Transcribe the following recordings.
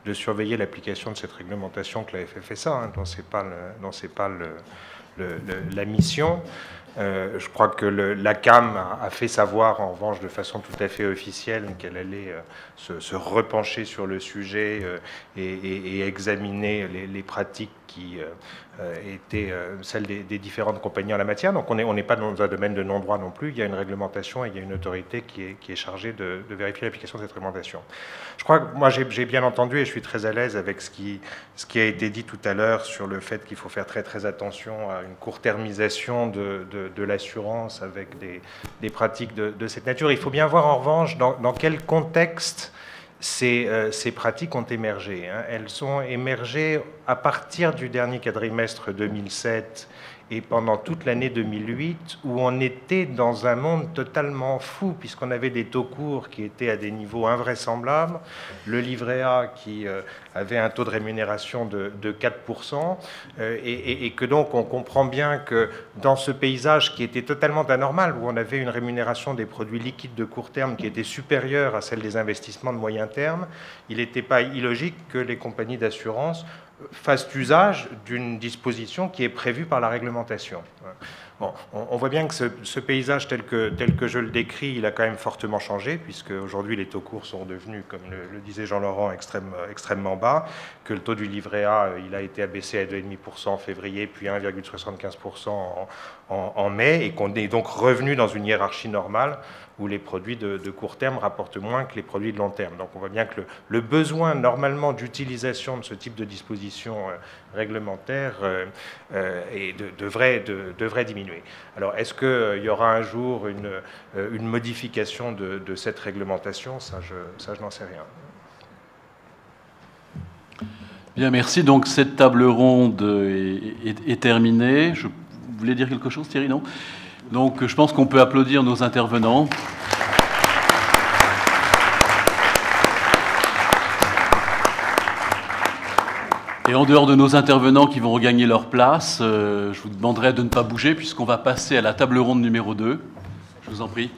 de surveiller l'application de cette réglementation que la FFSA, hein, dont c'est pas la mission. Je crois que la CAM a fait savoir, en revanche, de façon tout à fait officielle, qu'elle allait se repencher sur le sujet et examiner les pratiques qui étaient celles des différentes compagnies en la matière. Donc on n'est pas dans un domaine de non-droit non plus. Il y a une réglementation et il y a une autorité qui est chargée de vérifier l'application de cette réglementation. Je crois que moi j'ai bien entendu et je suis très à l'aise avec ce qui a été dit tout à l'heure sur le fait qu'il faut faire très très attention à une court-termisation de l'assurance avec des pratiques de cette nature. Il faut bien voir en revanche dans quel contexte ces pratiques ont émergé. Hein. Elles ont émergé à partir du dernier quadrimestre 2007 et pendant toute l'année 2008, où on était dans un monde totalement fou, puisqu'on avait des taux courts qui étaient à des niveaux invraisemblables, le livret A qui avait un taux de rémunération de 4%, et que donc on comprend bien que dans ce paysage qui était totalement anormal, où on avait une rémunération des produits liquides de court terme qui était supérieure à celle des investissements de moyen terme, il n'était pas illogique que les compagnies d'assurance fassent usage d'une disposition qui est prévue par la réglementation. Bon, on voit bien que ce paysage tel que je le décris, il a quand même fortement changé, puisque aujourd'hui les taux courts sont devenus, comme le disait Jean-Laurent, extrêmement bas, que le taux du livret A, il a été abaissé à 2,5% en février, puis 1,75% en mai, et qu'on est donc revenu dans une hiérarchie normale où les produits de court terme rapportent moins que les produits de long terme. Donc on voit bien que le besoin normalement d'utilisation de ce type de dispositions réglementaires devrait diminuer. Alors est-ce qu'il y aura un jour une modification de cette réglementation? Ça, je n'en sais rien. Bien, merci. Donc cette table ronde est terminée. Vous voulez dire quelque chose, Thierry? Non? Donc je pense qu'on peut applaudir nos intervenants. Et en dehors de nos intervenants qui vont regagner leur place, je vous demanderai de ne pas bouger puisqu'on va passer à la table ronde numéro 2. Je vous en prie.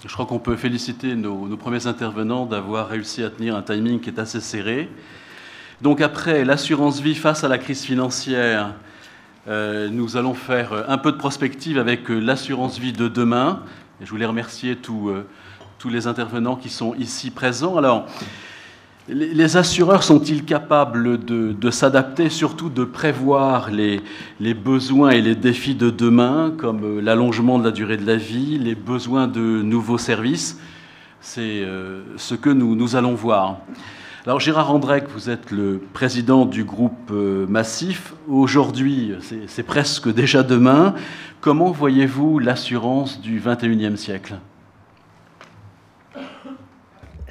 Je crois qu'on peut féliciter nos premiers intervenants d'avoir réussi à tenir un timing qui est assez serré. Donc après l'assurance vie face à la crise financière, nous allons faire un peu de prospective avec l'assurance vie de demain. Et je voulais remercier tous les intervenants qui sont ici présents. Alors, les assureurs sont-ils capables de s'adapter, surtout de prévoir les besoins et les défis de demain, comme l'allongement de la durée de la vie, les besoins de nouveaux services? C'est ce que nous allons voir. Alors Gérard Andrec, vous êtes le président du groupe Massif. Aujourd'hui, c'est presque déjà demain. Comment voyez-vous l'assurance du XXIe siècle ?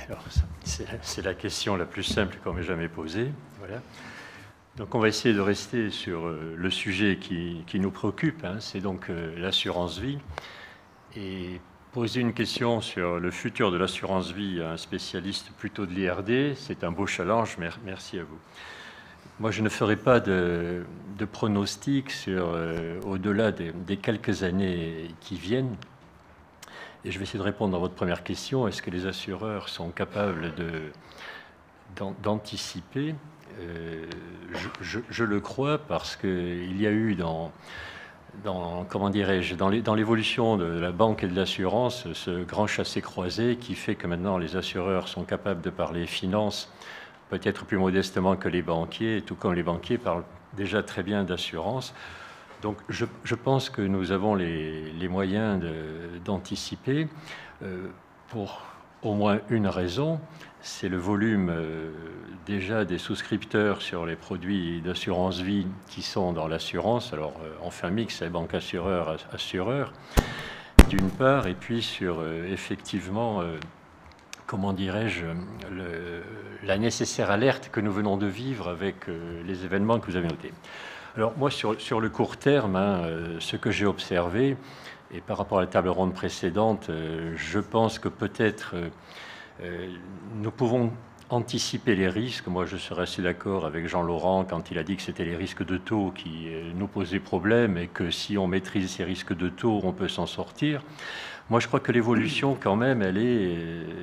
Alors, c'est la question la plus simple qu'on m'ait jamais posée. Voilà. Donc on va essayer de rester sur le sujet qui nous préoccupe, hein, c'est donc l'assurance vie. Et poser une question sur le futur de l'assurance vie à un spécialiste plutôt de l'IRD, c'est un beau challenge, merci à vous. Moi je ne ferai pas de pronostic sur au-delà des quelques années qui viennent. Et je vais essayer de répondre à votre première question, est-ce que les assureurs sont capables d'anticiper ? Je le crois parce qu'il y a eu comment dirais-je, dans l'évolution de la banque et de l'assurance, ce grand chassé-croisé qui fait que maintenant les assureurs sont capables de parler finances peut-être plus modestement que les banquiers, tout comme les banquiers parlent déjà très bien d'assurance. Donc je pense que nous avons les moyens d'anticiper pour au moins une raison, c'est le volume déjà des souscripteurs sur les produits d'assurance vie qui sont dans l'assurance, alors enfin mix, banque assureur, d'une part, et puis sur effectivement, comment dirais-je, la nécessaire alerte que nous venons de vivre avec les événements que vous avez notés. Alors moi, sur le court terme, hein, ce que j'ai observé, et par rapport à la table ronde précédente, je pense que peut-être nous pouvons anticiper les risques. Moi, je serais assez d'accord avec Jean Laurent quand il a dit que c'était les risques de taux qui nous posaient problème et que si on maîtrise ces risques de taux, on peut s'en sortir. Moi, je crois que l'évolution, quand même, elle est,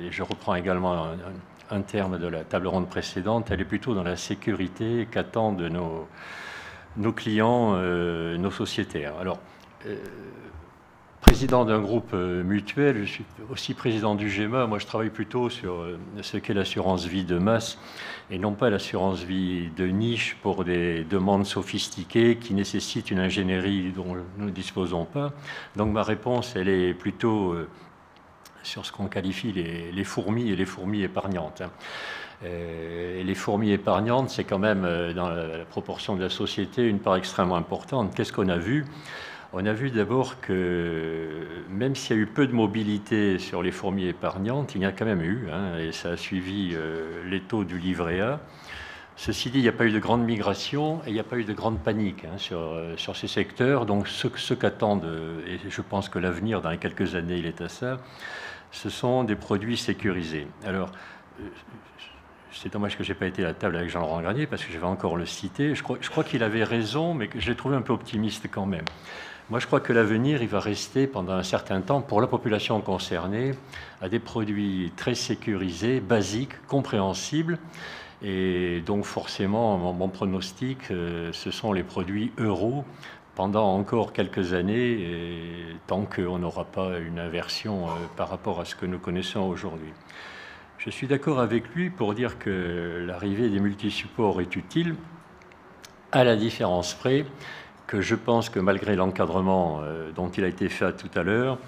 et je reprends également un terme de la table ronde précédente, elle est plutôt dans la sécurité qu'attendent nos clients, nos sociétaires. Alors, président d'un groupe mutuel, je suis aussi président du GEMA. Moi, je travaille plutôt sur ce qu'est l'assurance vie de masse et non pas l'assurance vie de niche pour des demandes sophistiquées qui nécessitent une ingénierie dont nous ne disposons pas. Donc, ma réponse, elle est plutôt sur ce qu'on qualifie les fourmis et les fourmis épargnantes. Les fourmis épargnantes, c'est quand même, dans la proportion de la société, une part extrêmement importante. Qu'est-ce qu'on a vu ? On a vu d'abord que même s'il y a eu peu de mobilité sur les fourmis épargnantes, il y en a quand même eu, hein, et ça a suivi les taux du livret A. Ceci dit, il n'y a pas eu de grande migration et il n'y a pas eu de grande panique hein, sur ces secteurs. Donc ce qu'attendent, et je pense que l'avenir dans les quelques années, il est à ça, ce sont des produits sécurisés. Alors, c'est dommage que je n'ai pas été à la table avec Jean-Laurent Granier parce que je vais encore le citer. Je crois qu'il avait raison, mais que je l'ai trouvé un peu optimiste quand même. Moi, je crois que l'avenir, il va rester pendant un certain temps, pour la population concernée, à des produits très sécurisés, basiques, compréhensibles. Et donc, forcément, mon pronostic, ce sont les produits euros pendant encore quelques années, et tant qu'on n'aura pas une inversion par rapport à ce que nous connaissons aujourd'hui. Je suis d'accord avec lui pour dire que l'arrivée des multisupports est utile, à la différence près que je pense que malgré l'encadrement dont il a été fait tout à l'heure,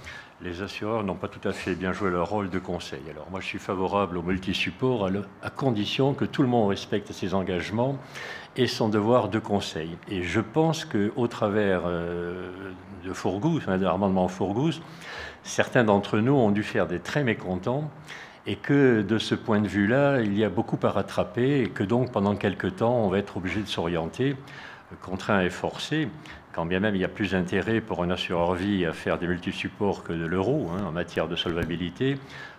les assureurs n'ont pas tout à fait bien joué leur rôle de conseil. Alors moi je suis favorable au multisupport à condition que tout le monde respecte ses engagements et son devoir de conseil. Et je pense qu'au travers de Fourgouze, de l'amendement Fourgouze, certains d'entre nous ont dû faire des très mécontents et que de ce point de vue-là, il y a beaucoup à rattraper et que donc pendant quelque temps, on va être obligé de s'orienter contraint et forcé, quand bien même il y a plus d'intérêt pour un assureur vie à faire des multisupports que de l'euro hein, en matière de solvabilité,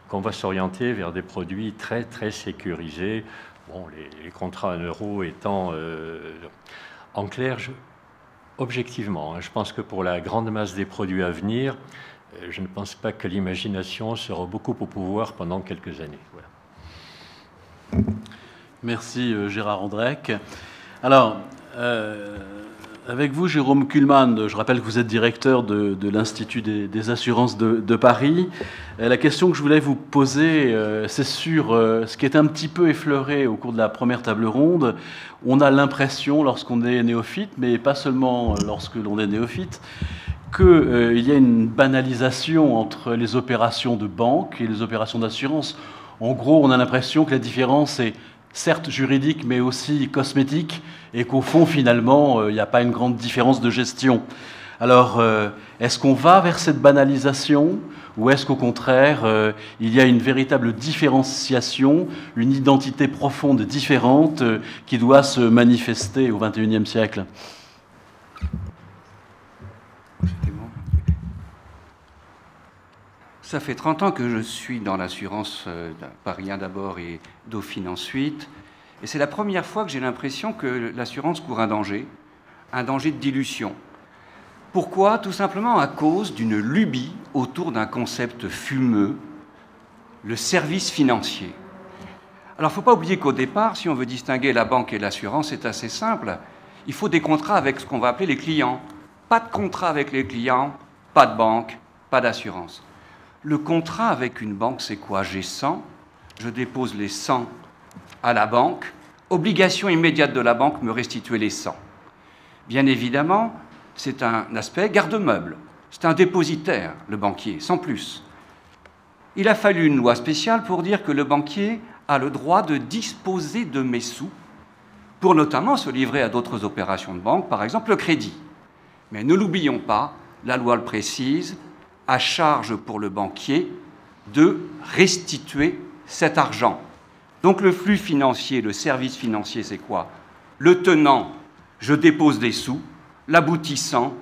qu'on va s'orienter vers des produits très très sécurisés. Bon, les contrats en euros étant en clair, objectivement, hein, je pense que pour la grande masse des produits à venir, je ne pense pas que l'imagination sera beaucoup au pouvoir pendant quelques années. Voilà. Merci Gérard Andrec. Alors, avec vous, Jérôme Kuhlmann, je rappelle que vous êtes directeur de l'Institut des assurances de Paris. La question que je voulais vous poser, c'est sur ce qui est un petit peu effleuré au cours de la première table ronde. On a l'impression, lorsqu'on est néophyte, mais pas seulement lorsque l'on est néophyte, qu'il y a une banalisation entre les opérations de banque et les opérations d'assurance. En gros, on a l'impression que la différence est certes juridique, mais aussi cosmétique, et qu'au fond, finalement, il n'y a pas une grande différence de gestion. Alors, est-ce qu'on va vers cette banalisation ou est-ce qu'au contraire, il y a une véritable différenciation, une identité profonde différente qui doit se manifester au XXIe siècle? Ça fait 30 ans que je suis dans l'assurance Parisien d'abord et Dauphine ensuite. Et c'est la première fois que j'ai l'impression que l'assurance court un danger de dilution. Pourquoi? Tout simplement à cause d'une lubie autour d'un concept fumeux, le service financier. Alors, il ne faut pas oublier qu'au départ, si on veut distinguer la banque et l'assurance, c'est assez simple. Il faut des contrats avec ce qu'on va appeler les clients. Pas de contrat avec les clients, pas de banque, pas d'assurance. Le contrat avec une banque, c'est quoi? J'ai 100, je dépose les 100 à la banque, obligation immédiate de la banque, me restituer les 100. Bien évidemment, c'est un aspect garde-meuble. C'est un dépositaire, le banquier, sans plus. Il a fallu une loi spéciale pour dire que le banquier a le droit de disposer de mes sous pour notamment se livrer à d'autres opérations de banque, par exemple le crédit. Mais ne l'oublions pas, la loi le précise, à charge pour le banquier de restituer cet argent. Donc le flux financier, le service financier, c'est quoi? Le tenant, je dépose des sous. L'aboutissant,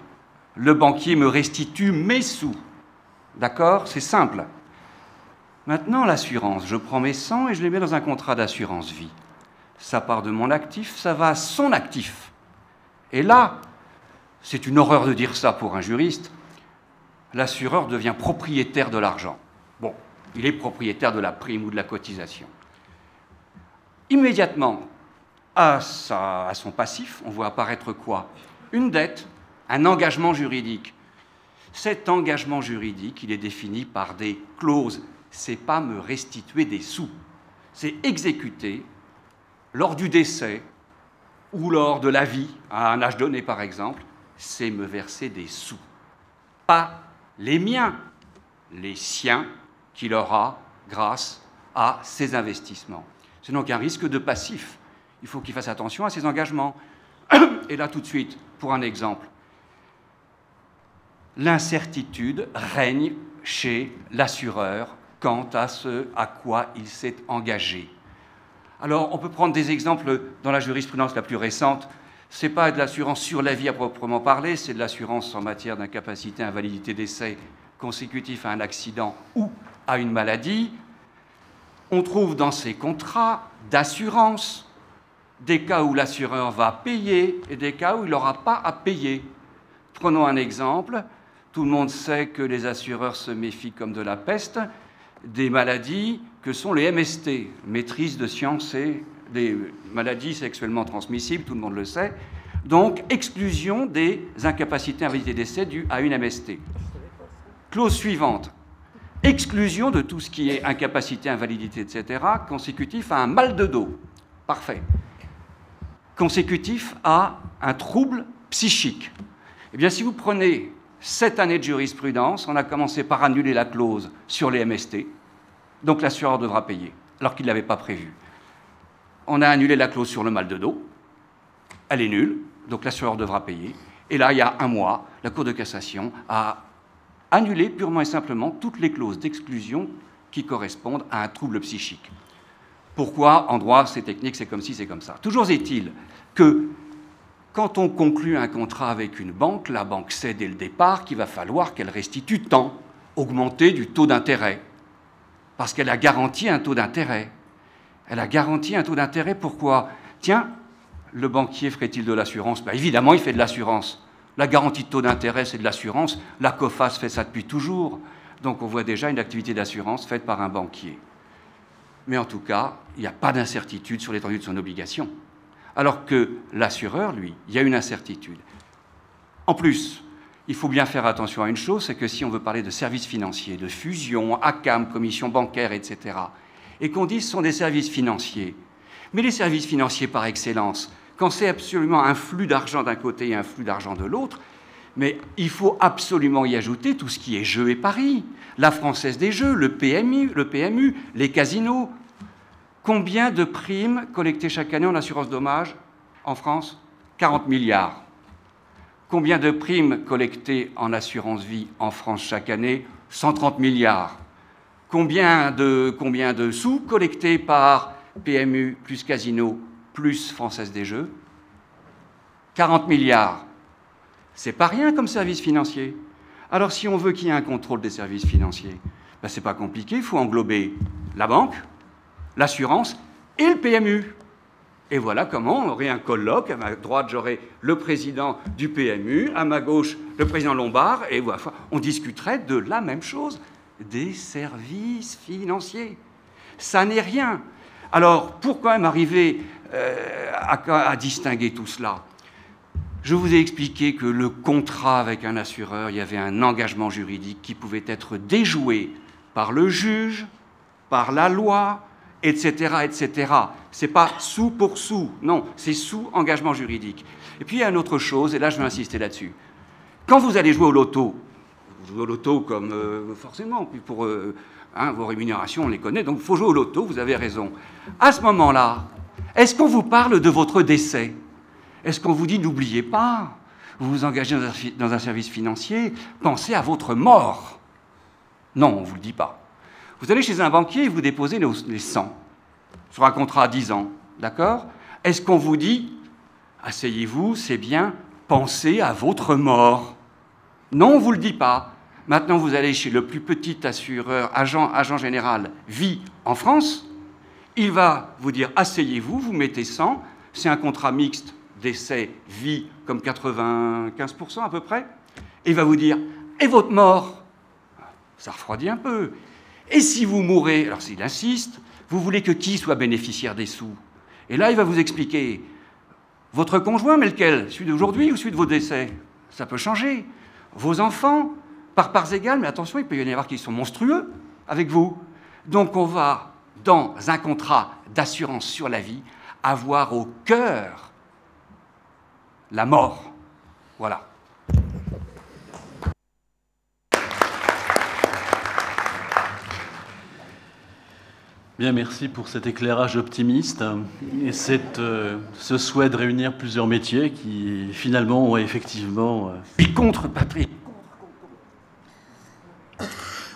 le banquier me restitue mes sous. D'accord? C'est simple. Maintenant, l'assurance, je prends mes 100 et je les mets dans un contrat d'assurance vie. Ça part de mon actif, ça va à son actif. Et là, c'est une horreur de dire ça pour un juriste, l'assureur devient propriétaire de l'argent. Bon, il est propriétaire de la prime ou de la cotisation. Immédiatement, à son passif, on voit apparaître quoi? Une dette, un engagement juridique. Cet engagement juridique, il est défini par des clauses. C'est pas me restituer des sous. C'est exécuter lors du décès ou lors de la vie, à un âge donné par exemple, c'est me verser des sous. Pas les miens, les siens qu'il aura grâce à ses investissements. C'est donc un risque de passif. Il faut qu'il fasse attention à ses engagements. Et là, tout de suite, pour un exemple, l'incertitude règne chez l'assureur quant à ce à quoi il s'est engagé. Alors, on peut prendre des exemples dans la jurisprudence la plus récente. Ce n'est pas de l'assurance sur la vie à proprement parler, c'est de l'assurance en matière d'incapacité, invalidité, décès consécutif à un accident ou à une maladie. On trouve dans ces contrats d'assurance des cas où l'assureur va payer et des cas où il n'aura pas à payer. Prenons un exemple. Tout le monde sait que les assureurs se méfient comme de la peste des maladies que sont les MST, maîtrise de sciences et des maladies sexuellement transmissibles, tout le monde le sait. Donc, exclusion des incapacités, invalidités, décès dues à une MST. Clause suivante. Exclusion de tout ce qui est incapacité, invalidité, etc., consécutif à un mal de dos. Parfait. Consécutif à un trouble psychique. Eh bien, si vous prenez 7 années de jurisprudence, on a commencé par annuler la clause sur les MST, donc l'assureur devra payer, alors qu'il ne l'avait pas prévu. On a annulé la clause sur le mal de dos, elle est nulle, donc l'assureur devra payer. Et là, il y a un mois, la Cour de cassation a annulé purement et simplement toutes les clauses d'exclusion qui correspondent à un trouble psychique. Pourquoi? En droit, c'est technique, c'est comme ci, c'est comme ça. Toujours est-il que quand on conclut un contrat avec une banque, la banque sait dès le départ qu'il va falloir qu'elle restitue tant, augmenter du taux d'intérêt, parce qu'elle a garanti un taux d'intérêt. Elle a garanti un taux d'intérêt, pourquoi? Tiens, le banquier ferait-il de l'assurance? Ben évidemment, il fait de l'assurance. La garantie de taux d'intérêt, c'est de l'assurance. La COFAS fait ça depuis toujours. Donc on voit déjà une activité d'assurance faite par un banquier. Mais en tout cas, il n'y a pas d'incertitude sur l'étendue de son obligation. Alors que l'assureur, lui, il y a une incertitude. En plus, il faut bien faire attention à une chose, c'est que si on veut parler de services financiers, de fusion, ACAM, commission bancaire, etc., et qu'on dise que ce sont des services financiers, mais les services financiers par excellence, quand c'est absolument un flux d'argent d'un côté et un flux d'argent de l'autre, mais il faut absolument y ajouter tout ce qui est jeux et paris, la Française des Jeux, le PMU, les casinos. Combien de primes collectées chaque année en assurance dommage en France? 40 milliards. Combien de primes collectées en assurance vie en France chaque année? 130 milliards. Combien de sous collectés par PMU plus Casino plus Française des Jeux? 40 milliards. C'est pas rien comme service financier. Alors si on veut qu'il y ait un contrôle des services financiers, ben, c'est pas compliqué, il faut englober la banque, l'assurance et le PMU. Et voilà comment on aurait un colloque. À ma droite, j'aurais le président du PMU, à ma gauche, le président Lombard, et voilà, on discuterait de la même chose, des services financiers. Ça n'est rien. Alors, pour quand même arriver à distinguer tout cela, je vous ai expliqué que le contrat avec un assureur, il y avait un engagement juridique qui pouvait être déjoué par le juge, par la loi, etc., etc. Ce n'est pas sou pour sou, non, c'est sous engagement juridique. Et puis il y a une autre chose, et là je vais insister là-dessus. Quand vous allez jouer au loto, vous jouez au loto comme forcément, puis pour vos rémunérations, on les connaît, donc il faut jouer au loto, vous avez raison. À ce moment-là, est-ce qu'on vous parle de votre décès? Est-ce qu'on vous dit, n'oubliez pas, vous vous engagez dans un service financier, pensez à votre mort? Non, on ne vous le dit pas. Vous allez chez un banquier et vous déposez les 100 sur un contrat à 10 ans, d'accord? Est-ce qu'on vous dit, asseyez-vous, c'est bien, pensez à votre mort? Non, on ne vous le dit pas. Maintenant, vous allez chez le plus petit assureur, agent général vie en France, il va vous dire, asseyez-vous, vous mettez 100, c'est un contrat mixte, décès, vie, comme 95% à peu près, et il va vous dire, et votre mort? Ça refroidit un peu. Et si vous mourrez, alors s'il insiste, vous voulez que qui soit bénéficiaire des sous? Et là, il va vous expliquer, votre conjoint, mais lequel? Celui d'aujourd'hui ou celui de vos décès? Ça peut changer. Vos enfants, par parts égales, mais attention, il peut y en avoir qui sont monstrueux avec vous. Donc on va, dans un contrat d'assurance sur la vie, avoir au cœur la mort. Voilà. Bien, merci pour cet éclairage optimiste et ce souhait de réunir plusieurs métiers qui, finalement, ont effectivement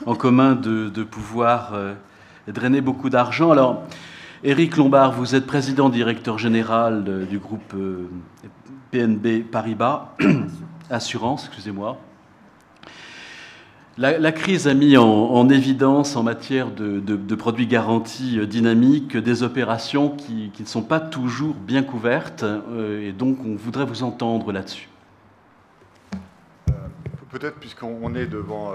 en commun de pouvoir drainer beaucoup d'argent. Alors, Éric Lombard, vous êtes président-directeur général du groupe BNP Paribas, Assurance, excusez-moi. La crise a mis en évidence, en matière de produits garantis dynamiques, des opérations qui ne sont pas toujours bien couvertes, et donc on voudrait vous entendre là-dessus. Peut-être, puisqu'on est devant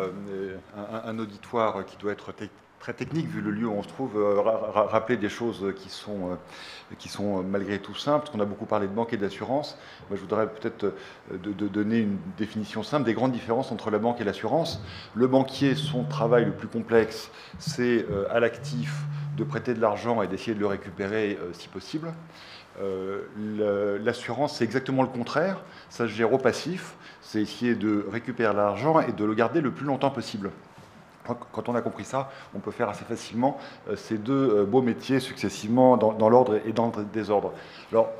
un auditoire qui doit être très technique, vu le lieu où on se trouve, rappeler des choses qui sont malgré tout simples, parce qu'on a beaucoup parlé de banque et d'assurance. Moi, je voudrais peut-être de donner une définition simple des grandes différences entre la banque et l'assurance. Le banquier, son travail le plus complexe, c'est à l'actif de prêter de l'argent et d'essayer de le récupérer si possible. L'assurance, c'est exactement le contraire. Ça se gère au passif, c'est essayer de récupérer l'argent et de le garder le plus longtemps possible. Quand on a compris ça, on peut faire assez facilement ces deux beaux métiers successivement dans l'ordre et dans le désordre. Alors,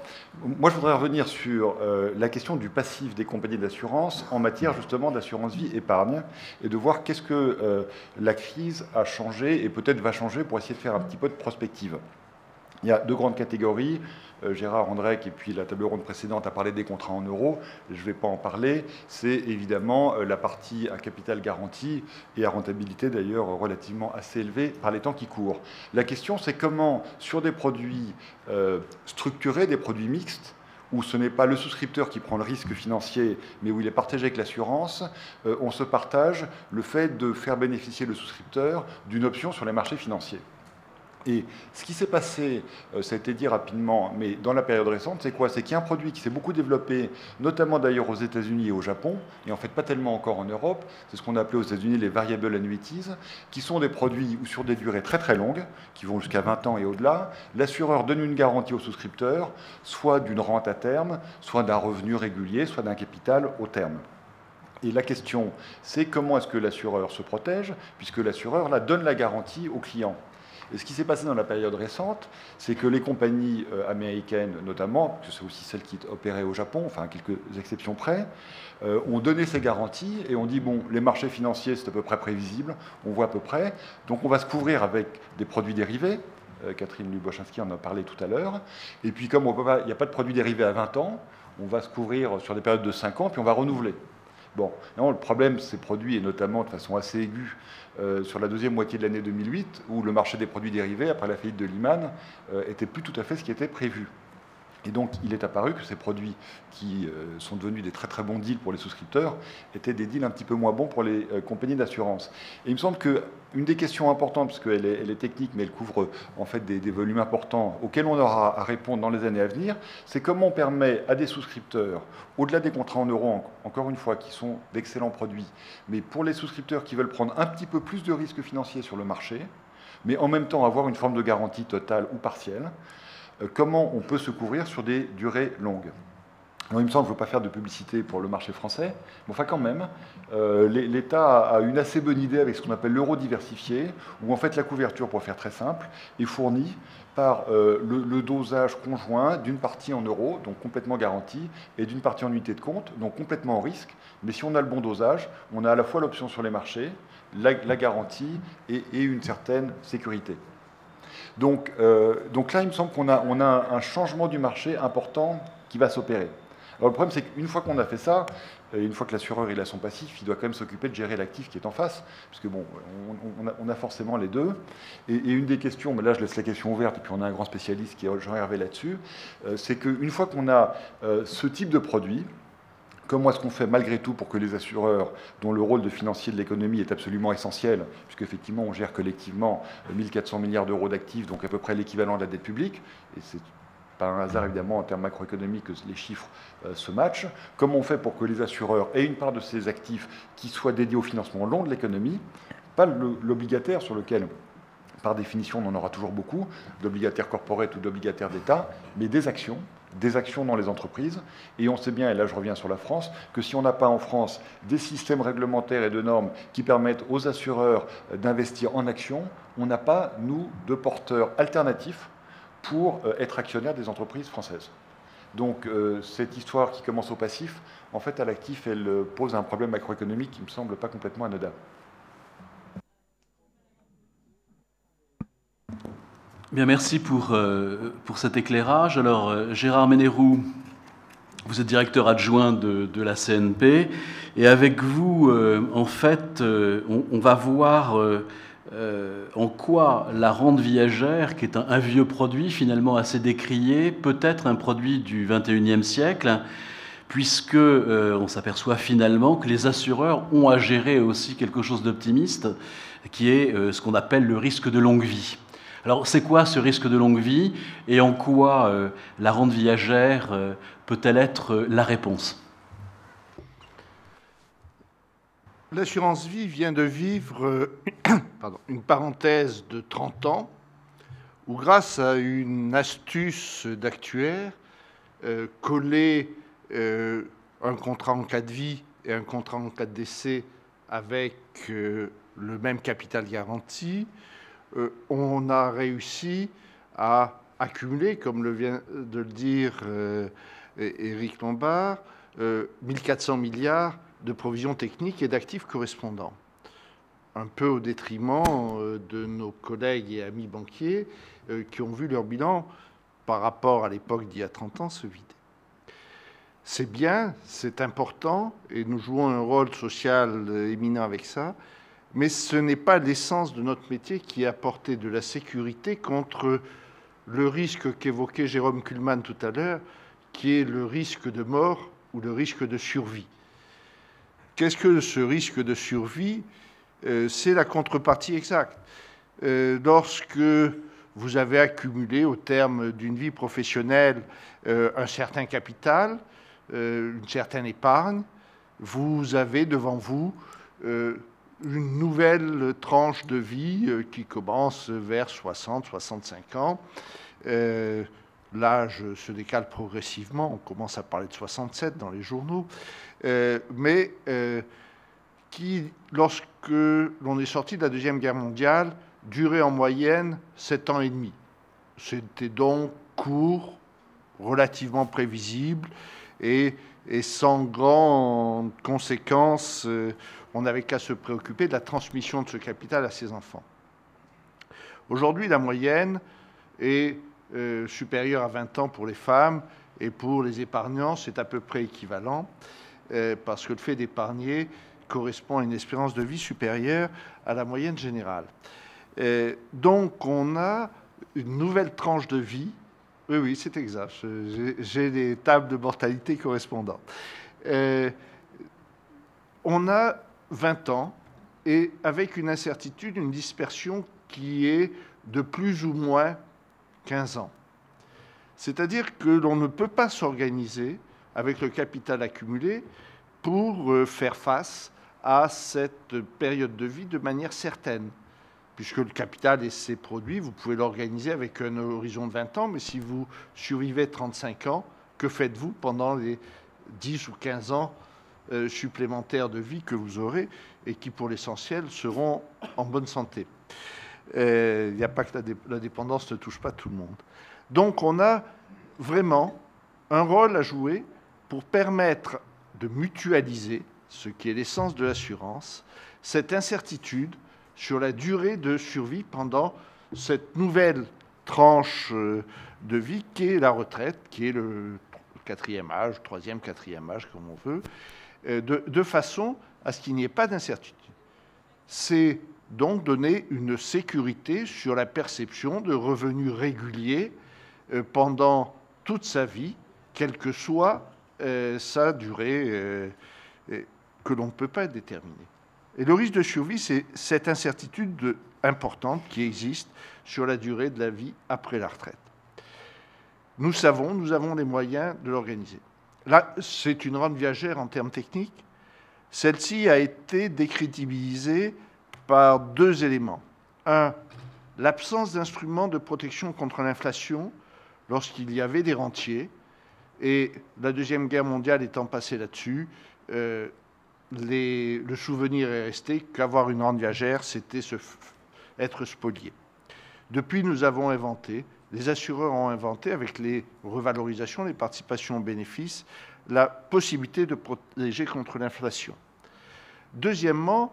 moi, je voudrais revenir sur la question du passif des compagnies d'assurance en matière justement d'assurance vie épargne et de voir qu'est-ce que la crise a changé et peut-être va changer pour essayer de faire un petit peu de prospective. Il y a deux grandes catégories. Gérard Andrec et puis la table ronde précédente a parlé des contrats en euros. Je ne vais pas en parler. C'est évidemment la partie à capital garanti et à rentabilité d'ailleurs relativement assez élevée par les temps qui courent. La question, c'est comment, sur des produits structurés, des produits mixtes, où ce n'est pas le souscripteur qui prend le risque financier, mais où il est partagé avec l'assurance, on se partage le fait de faire bénéficier le souscripteur d'une option sur les marchés financiers. Et ce qui s'est passé, ça a été dit rapidement, mais dans la période récente, c'est quoi? C'est qu'il y a un produit qui s'est beaucoup développé, notamment d'ailleurs aux États-Unis et au Japon, et en fait pas tellement encore en Europe. C'est ce qu'on a appelé aux États-Unis les variable annuities, qui sont des produits où sur des durées très très longues, qui vont jusqu'à 20 ans et au-delà, l'assureur donne une garantie au souscripteur, soit d'une rente à terme, soit d'un revenu régulier, soit d'un capital au terme. Et la question, c'est comment est-ce que l'assureur se protège, puisque l'assureur là donne la garantie au client. Et ce qui s'est passé dans la période récente, c'est que les compagnies américaines, notamment, parce que c'est aussi celles qui opéraient au Japon, enfin quelques exceptions près, ont donné ces garanties et ont dit, bon, les marchés financiers, c'est à peu près prévisible, on voit à peu près, donc on va se couvrir avec des produits dérivés. Catherine Lubochinski en a parlé tout à l'heure. Et puis comme il n'y a pas de produits dérivés à 20 ans, on va se couvrir sur des périodes de 5 ans, puis on va renouveler. Bon, non, le problème, ces produits, et notamment de façon assez aiguë, sur la deuxième moitié de l'année 2008, où le marché des produits dérivés, après la faillite de Lehman, était plus tout à fait ce qui était prévu. Et donc, il est apparu que ces produits qui sont devenus des très très bons deals pour les souscripteurs étaient des deals un petit peu moins bons pour les compagnies d'assurance. Et il me semble qu'une des questions importantes, parce qu'elle est technique, mais elle couvre en fait des volumes importants auxquels on aura à répondre dans les années à venir, c'est comment on permet à des souscripteurs, au-delà des contrats en euros, encore une fois, qui sont d'excellents produits, mais pour les souscripteurs qui veulent prendre un petit peu plus de risques financiers sur le marché, mais en même temps avoir une forme de garantie totale ou partielle, comment on peut se couvrir sur des durées longues. Alors, il me semble qu'il ne faut pas faire de publicité pour le marché français, mais enfin quand même, l'État a une assez bonne idée avec ce qu'on appelle l'euro diversifié, où en fait la couverture, pour faire très simple, est fournie par le dosage conjoint d'une partie en euros, donc complètement garantie, et d'une partie en unité de compte, donc complètement en risque. Mais si on a le bon dosage, on a à la fois l'option sur les marchés, la garantie et une certaine sécurité. Donc là, il me semble qu'on a un changement du marché important qui va s'opérer. Alors le problème, c'est qu'une fois qu'on a fait ça, une fois que l'assureur il a son passif, il doit quand même s'occuper de gérer l'actif qui est en face, parce que bon, on a forcément les deux. Et une des questions, mais là je laisse la question ouverte, et puis on a un grand spécialiste qui est Jean-Hervé là-dessus, c'est qu'une fois qu'on a ce type de produit, comment est-ce qu'on fait malgré tout pour que les assureurs, dont le rôle de financier de l'économie est absolument essentiel, puisqu'effectivement on gère collectivement 1400 milliards d'euros d'actifs, donc à peu près l'équivalent de la dette publique, et c'est pas un hasard évidemment en termes macroéconomiques que les chiffres se matchent, comment on fait pour que les assureurs aient une part de ces actifs qui soit dédiée au financement long de l'économie, pas l'obligataire sur lequel, par définition, on en aura toujours beaucoup, d'obligataires corporate ou d'obligataires d'État, mais des actions dans les entreprises. Et on sait bien, et là je reviens sur la France, que si on n'a pas en France des systèmes réglementaires et de normes qui permettent aux assureurs d'investir en actions, on n'a pas, nous, de porteurs alternatifs pour être actionnaire des entreprises françaises. Donc cette histoire qui commence au passif, en fait à l'actif, elle pose un problème macroéconomique qui me semble pas complètement anodin. Bien, merci pour cet éclairage. Alors, Gérard Ménérou, vous êtes directeur adjoint de la CNP, et avec vous, en fait, on va voir en quoi la rente viagère, qui est un vieux produit finalement assez décrié, peut être un produit du XXIe siècle, puisque on s'aperçoit finalement que les assureurs ont à gérer aussi quelque chose d'optimiste, qui est ce qu'on appelle le risque de longue vie. Alors, c'est quoi ce risque de longue vie et en quoi la rente viagère peut-elle être la réponse? L'assurance vie vient de vivre une parenthèse de 30 ans où, grâce à une astuce d'actuaire, coller un contrat en cas de vie et un contrat en cas de décès avec le même capital garanti, on a réussi à accumuler, comme le vient de le dire Éric Lombard, 1400 milliards de provisions techniques et d'actifs correspondants. Un peu au détriment de nos collègues et amis banquiers qui ont vu leur bilan, par rapport à l'époque d'il y a 30 ans, se vider. C'est bien, c'est important, et nous jouons un rôle social éminent avec ça, mais ce n'est pas l'essence de notre métier qui est apporter de la sécurité contre le risque qu'évoquait Jérôme Kuhlmann tout à l'heure, qui est le risque de mort ou le risque de survie. Qu'est-ce que ce risque de survie? C'est la contrepartie exacte. Lorsque vous avez accumulé au terme d'une vie professionnelle un certain capital, une certaine épargne, vous avez devant vous une nouvelle tranche de vie qui commence vers 60, 65 ans. L'âge se décale progressivement, on commence à parler de 67 dans les journaux, mais qui, lorsque l'on est sorti de la Deuxième Guerre mondiale, durait en moyenne 7 ans et demi. C'était donc court, relativement prévisible et sans grandes conséquences. On n'avait qu'à se préoccuper de la transmission de ce capital à ses enfants. Aujourd'hui, la moyenne est supérieure à 20 ans pour les femmes, et pour les épargnants, c'est à peu près équivalent, parce que le fait d'épargner correspond à une espérance de vie supérieure à la moyenne générale. Donc, on a une nouvelle tranche de vie. Oui, c'est exact. J'ai des tables de mortalité correspondantes. On a 20 ans, et avec une incertitude, une dispersion qui est de plus ou moins 15 ans. C'est-à-dire que l'on ne peut pas s'organiser avec le capital accumulé pour faire face à cette période de vie de manière certaine. Puisque le capital et ses produits, vous pouvez l'organiser avec un horizon de 20 ans, mais si vous survivez 35 ans, que faites-vous pendant les 10 ou 15 ans supplémentaires de vie que vous aurez et qui, pour l'essentiel, seront en bonne santé? Il n'y a pas que la dépendance ne touche pas tout le monde. Donc, on a vraiment un rôle à jouer pour permettre de mutualiser, ce qui est l'essence de l'assurance, cette incertitude sur la durée de survie pendant cette nouvelle tranche de vie qu'est la retraite, qui est le quatrième âge, troisième, quatrième âge, comme on veut, de façon à ce qu'il n'y ait pas d'incertitude. C'est donc donner une sécurité sur la perception de revenus réguliers pendant toute sa vie, quelle que soit sa durée que l'on ne peut pas déterminer. Et le risque de survie, c'est cette incertitude importante qui existe sur la durée de la vie après la retraite. Nous avons les moyens de l'organiser. Là, c'est une rente viagère en termes techniques. Celle-ci a été décrédibilisée par deux éléments. Un, l'absence d'instruments de protection contre l'inflation lorsqu'il y avait des rentiers. Et la Deuxième Guerre mondiale étant passée là-dessus, le souvenir est resté qu'avoir une rente viagère, c'était être spolié. Depuis, nous avons inventé, les assureurs ont inventé, avec les revalorisations, les participations aux bénéfices, la possibilité de protéger contre l'inflation. Deuxièmement,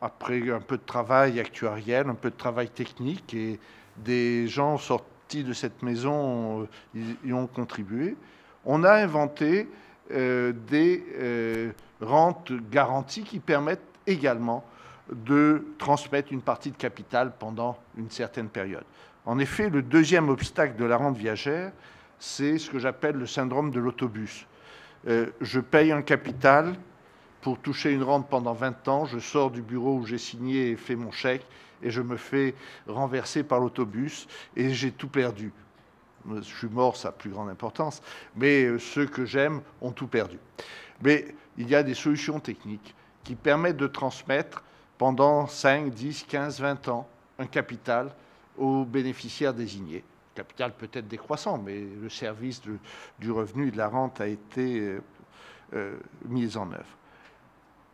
après un peu de travail actuariel, un peu de travail technique, et des gens sortis de cette maison y ont contribué, on a inventé des rentes garanties qui permettent également de transmettre une partie de capital pendant une certaine période. En effet, le deuxième obstacle de la rente viagère, c'est ce que j'appelle le syndrome de l'autobus. Je paye un capital pour toucher une rente pendant 20 ans, je sors du bureau où j'ai signé et fait mon chèque, et je me fais renverser par l'autobus, et j'ai tout perdu. Je suis mort, ça n'a plus grande importance, mais ceux que j'aime ont tout perdu. Mais il y a des solutions techniques qui permettent de transmettre pendant 5, 10, 15, 20 ans un capital aux bénéficiaires désignés. Le capital peut être décroissant, mais le service du revenu et de la rente a été mis en œuvre.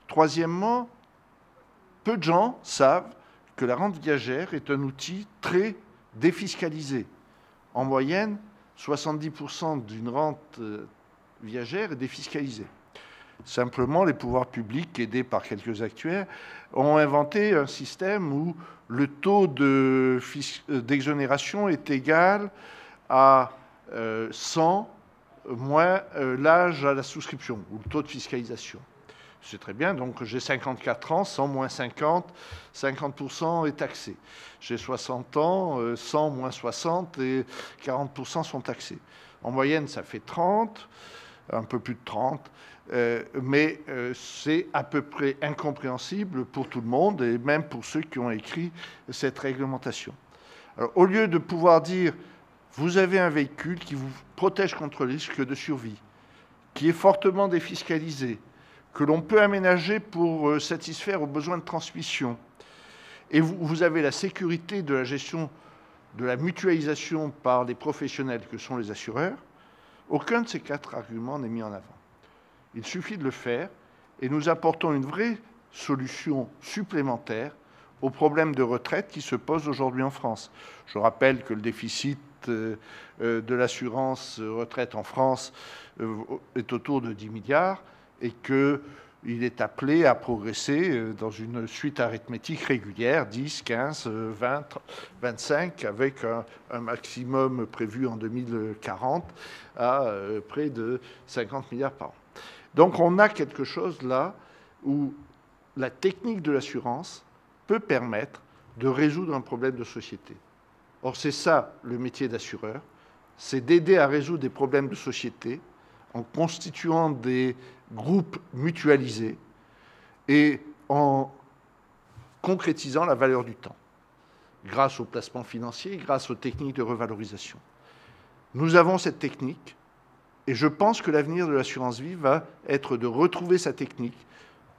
Troisièmement, peu de gens savent que la rente viagère est un outil très défiscalisé. En moyenne, 70% d'une rente viagère est défiscalisée. Simplement, les pouvoirs publics, aidés par quelques actuaires, ont inventé un système où le taux d'exonération est égal à 100 moins l'âge à la souscription, ou le taux de fiscalisation. C'est très bien, donc j'ai 54 ans, 100 moins 50, 50% est taxé. J'ai 60 ans, 100 moins 60 et 40% sont taxés. En moyenne, ça fait 30, un peu plus de 30, mais c'est à peu près incompréhensible pour tout le monde et même pour ceux qui ont écrit cette réglementation. Alors, au lieu de pouvoir dire, vous avez un véhicule qui vous protège contre le risque de survie, qui est fortement défiscalisé, que l'on peut aménager pour satisfaire aux besoins de transmission. Et vous avez la sécurité de la gestion de la mutualisation par les professionnels que sont les assureurs. Aucun de ces quatre arguments n'est mis en avant. Il suffit de le faire et nous apportons une vraie solution supplémentaire aux problèmes de retraite qui se posent aujourd'hui en France. Je rappelle que le déficit de l'assurance retraite en France est autour de 10 milliards et qu'il est appelé à progresser dans une suite arithmétique régulière, 10, 15, 20, 25, avec un maximum prévu en 2040 à près de 50 milliards par an. Donc on a quelque chose là où la technique de l'assurance peut permettre de résoudre un problème de société. Or, c'est ça le métier d'assureur, c'est d'aider à résoudre des problèmes de société en constituant des groupes mutualisés et en concrétisant la valeur du temps, grâce aux placements financiers, grâce aux techniques de revalorisation. Nous avons cette technique, et je pense que l'avenir de l'assurance vie va être de retrouver sa technique,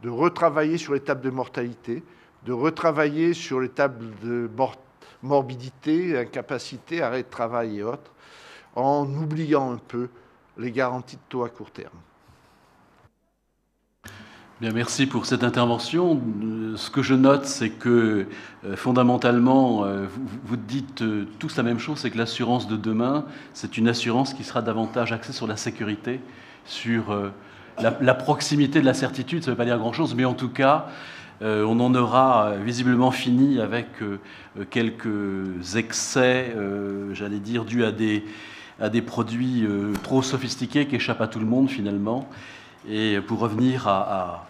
de retravailler sur les tables de mortalité, de retravailler sur les tables de morbidité, incapacité, arrêt de travail et autres, en oubliant un peu les garanties de taux à court terme. Bien, merci pour cette intervention. Ce que je note, c'est que fondamentalement, vous dites tous la même chose, c'est que l'assurance de demain, c'est une assurance qui sera davantage axée sur la sécurité, sur la proximité de la certitude. Ça ne veut pas dire grand-chose, mais en tout cas, on en aura visiblement fini avec quelques excès, j'allais dire, dus à des produits trop sophistiqués qui échappent à tout le monde finalement. Et pour revenir à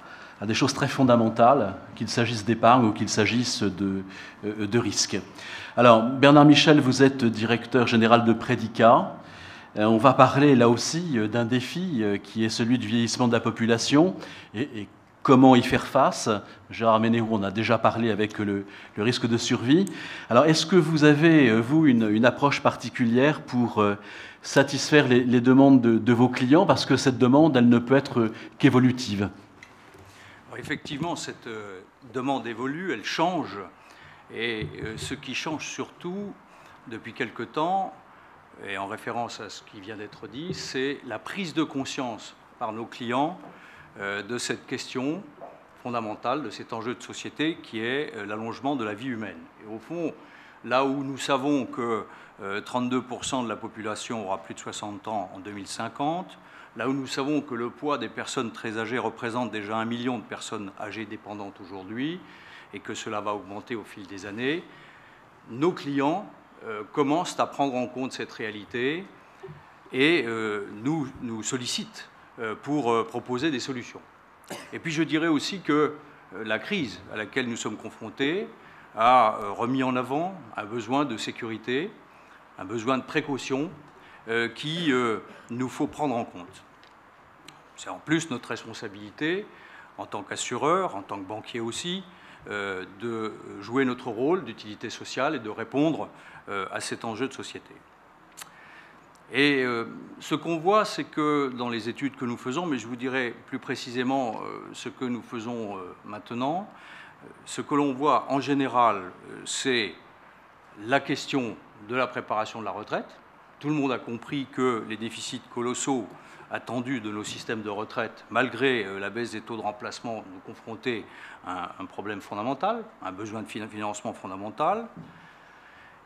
des choses très fondamentales, qu'il s'agisse d'épargne ou qu'il s'agisse de risques. Alors, Bernard Michel, vous êtes directeur général de Predica. On va parler là aussi d'un défi qui est celui du vieillissement de la population et comment y faire face. Gérard Ménéou, on a déjà parlé avec le risque de survie. Alors, est-ce que vous avez, vous, une approche particulière pour satisfaire les demandes de vos clients? Parce que cette demande, elle ne peut être qu'évolutive. Alors, effectivement, cette demande évolue, elle change. Et ce qui change surtout, depuis quelque temps, et en référence à ce qui vient d'être dit, c'est la prise de conscience par nos clients de cette question fondamentale, de cet enjeu de société qui est l'allongement de la vie humaine. Et au fond, là où nous savons que 32% de la population aura plus de 60 ans en 2050, là où nous savons que le poids des personnes très âgées représente déjà 1 million de personnes âgées dépendantes aujourd'hui et que cela va augmenter au fil des années, nos clients commencent à prendre en compte cette réalité et nous sollicitent pour proposer des solutions. Et puis je dirais aussi que la crise à laquelle nous sommes confrontés a remis en avant un besoin de sécurité, un besoin de précaution qui nous faut prendre en compte. C'est en plus notre responsabilité, en tant qu'assureur, en tant que banquier aussi, de jouer notre rôle d'utilité sociale et de répondre à cet enjeu de société. Et ce qu'on voit, c'est que dans les études que nous faisons, mais je vous dirai plus précisément ce que nous faisons maintenant, ce que l'on voit en général, c'est la question de la préparation de la retraite. Tout le monde a compris que les déficits colossaux attendus de nos systèmes de retraite, malgré la baisse des taux de remplacement, nous confrontaient à un problème fondamental, un besoin de financement fondamental.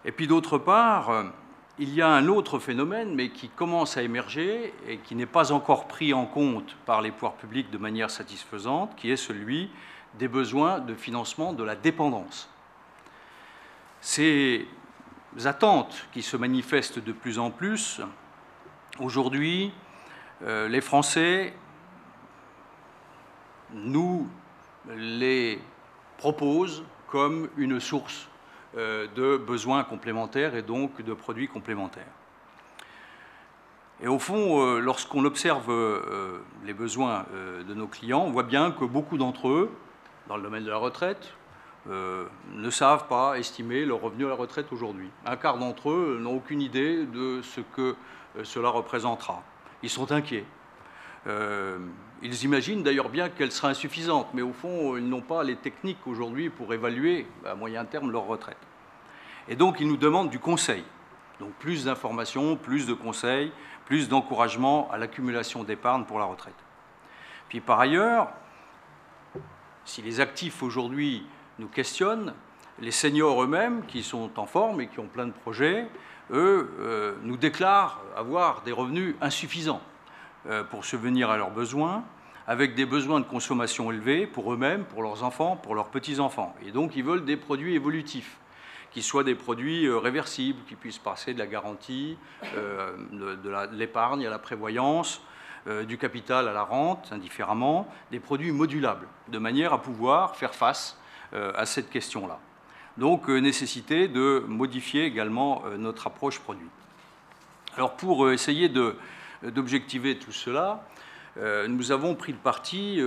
Et puis d'autre part, il y a un autre phénomène, mais qui commence à émerger et qui n'est pas encore pris en compte par les pouvoirs publics de manière satisfaisante, qui est celui des besoins de financement de la dépendance. Ces attentes qui se manifestent de plus en plus, aujourd'hui, les Français nous les proposent comme une source de besoins complémentaires et donc de produits complémentaires. Et au fond, lorsqu'on observe les besoins de nos clients, on voit bien que beaucoup d'entre eux, dans le domaine de la retraite, ne savent pas estimer leur revenu à la retraite aujourd'hui. Un quart d'entre eux n'ont aucune idée de ce que cela représentera. Ils sont inquiets. Ils imaginent d'ailleurs bien qu'elle sera insuffisante, mais au fond, ils n'ont pas les techniques aujourd'hui pour évaluer à moyen terme leur retraite. Et donc, ils nous demandent du conseil. Donc, plus d'informations, plus de conseils, plus d'encouragement à l'accumulation d'épargne pour la retraite. Puis, par ailleurs, si les actifs aujourd'hui nous questionnent, les seniors eux-mêmes, qui sont en forme et qui ont plein de projets, eux, nous déclarent avoir des revenus insuffisants pour subvenir à leurs besoins, avec des besoins de consommation élevés pour eux-mêmes, pour leurs enfants, pour leurs petits-enfants. Et donc, ils veulent des produits évolutifs, qui soient des produits réversibles, qui puissent passer de la garantie, de l'épargne à la prévoyance, du capital à la rente, indifféremment, des produits modulables, de manière à pouvoir faire face à cette question-là. Donc, nécessité de modifier également notre approche produit. Alors, pour essayer d'objectiver tout cela, nous avons pris le parti,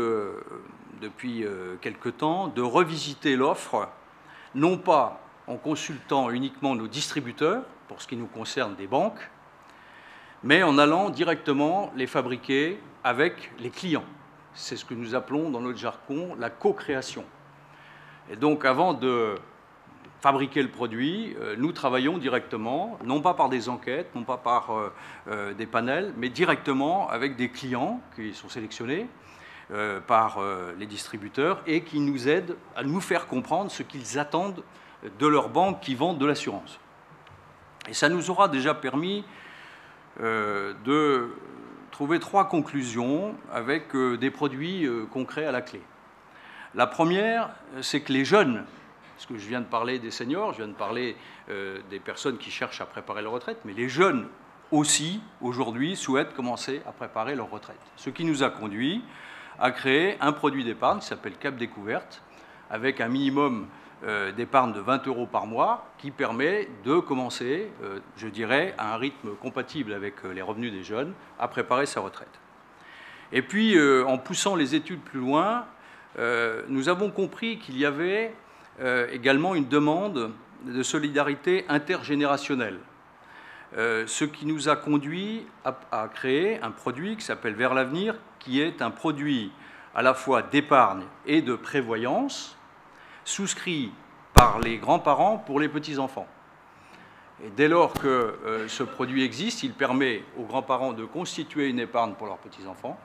depuis quelque temps, de revisiter l'offre, non pas en consultant uniquement nos distributeurs, pour ce qui nous concerne des banques, mais en allant directement les fabriquer avec les clients. C'est ce que nous appelons dans notre jargon la co-création. Et donc, avant de fabriquer le produit, nous travaillons directement, non pas par des enquêtes, non pas par des panels, mais directement avec des clients qui sont sélectionnés par les distributeurs et qui nous aident à nous faire comprendre ce qu'ils attendent de leurs banques qui vendent de l'assurance. Et ça nous aura déjà permis de trouver 3 conclusions avec des produits concrets à la clé. La première, c'est que les jeunes, parce que je viens de parler des seniors, je viens de parler des personnes qui cherchent à préparer leur retraite, mais les jeunes aussi, aujourd'hui, souhaitent commencer à préparer leur retraite. Ce qui nous a conduit à créer un produit d'épargne qui s'appelle Cap Découverte, avec un minimum d'épargne de 20 € par mois, qui permet de commencer, je dirais, à un rythme compatible avec les revenus des jeunes, à préparer sa retraite. Et puis, en poussant les études plus loin, nous avons compris qu'il y avait également une demande de solidarité intergénérationnelle, ce qui nous a conduit à créer un produit qui s'appelle Vers l'avenir, qui est un produit à la fois d'épargne et de prévoyance, souscrit par les grands-parents pour les petits-enfants. Et dès lors que ce produit existe, il permet aux grands-parents de constituer une épargne pour leurs petits-enfants,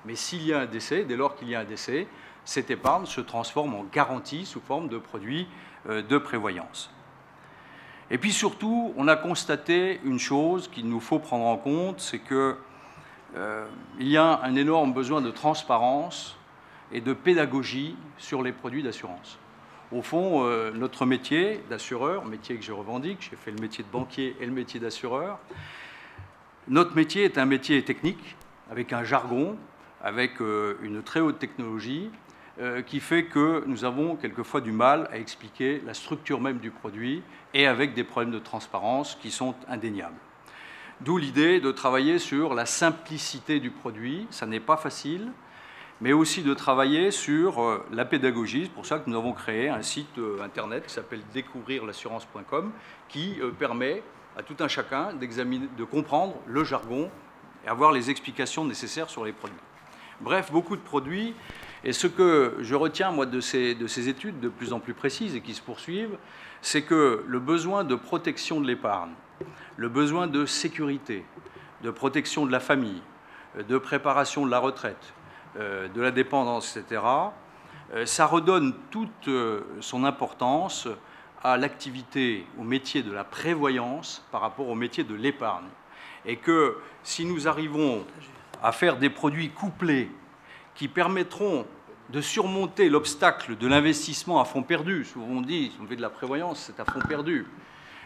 mais s'il y a un décès, dès lors qu'il y a un décès, cette épargne se transforme en garantie sous forme de produit de prévoyance. Et puis surtout, on a constaté une chose qu'il nous faut prendre en compte, c'est qu'il y a un énorme besoin de transparence et de pédagogie sur les produits d'assurance. Au fond, notre métier d'assureur, métier que je revendique, j'ai fait le métier de banquier et le métier d'assureur, notre métier est un métier technique, avec un jargon, avec une très haute technologie, qui fait que nous avons quelquefois du mal à expliquer la structure même du produit et avec des problèmes de transparence qui sont indéniables. D'où l'idée de travailler sur la simplicité du produit, ça n'est pas facile, mais aussi de travailler sur la pédagogie. C'est pour ça que nous avons créé un site internet qui s'appelle découvrirlassurance.com qui permet à tout un chacun d'examiner, de comprendre le jargon et avoir les explications nécessaires sur les produits. Bref, beaucoup de produits. Et ce que je retiens, moi, de ces études de plus en plus précises et qui se poursuivent, c'est que le besoin de protection de l'épargne, le besoin de sécurité, de protection de la famille, de préparation de la retraite, de la dépendance, etc., ça redonne toute son importance à l'activité, au métier de la prévoyance par rapport au métier de l'épargne. Et que si nous arrivons à faire des produits couplés qui permettront de surmonter l'obstacle de l'investissement à fond perdu. Souvent on dit, si on fait de la prévoyance, c'est à fond perdu.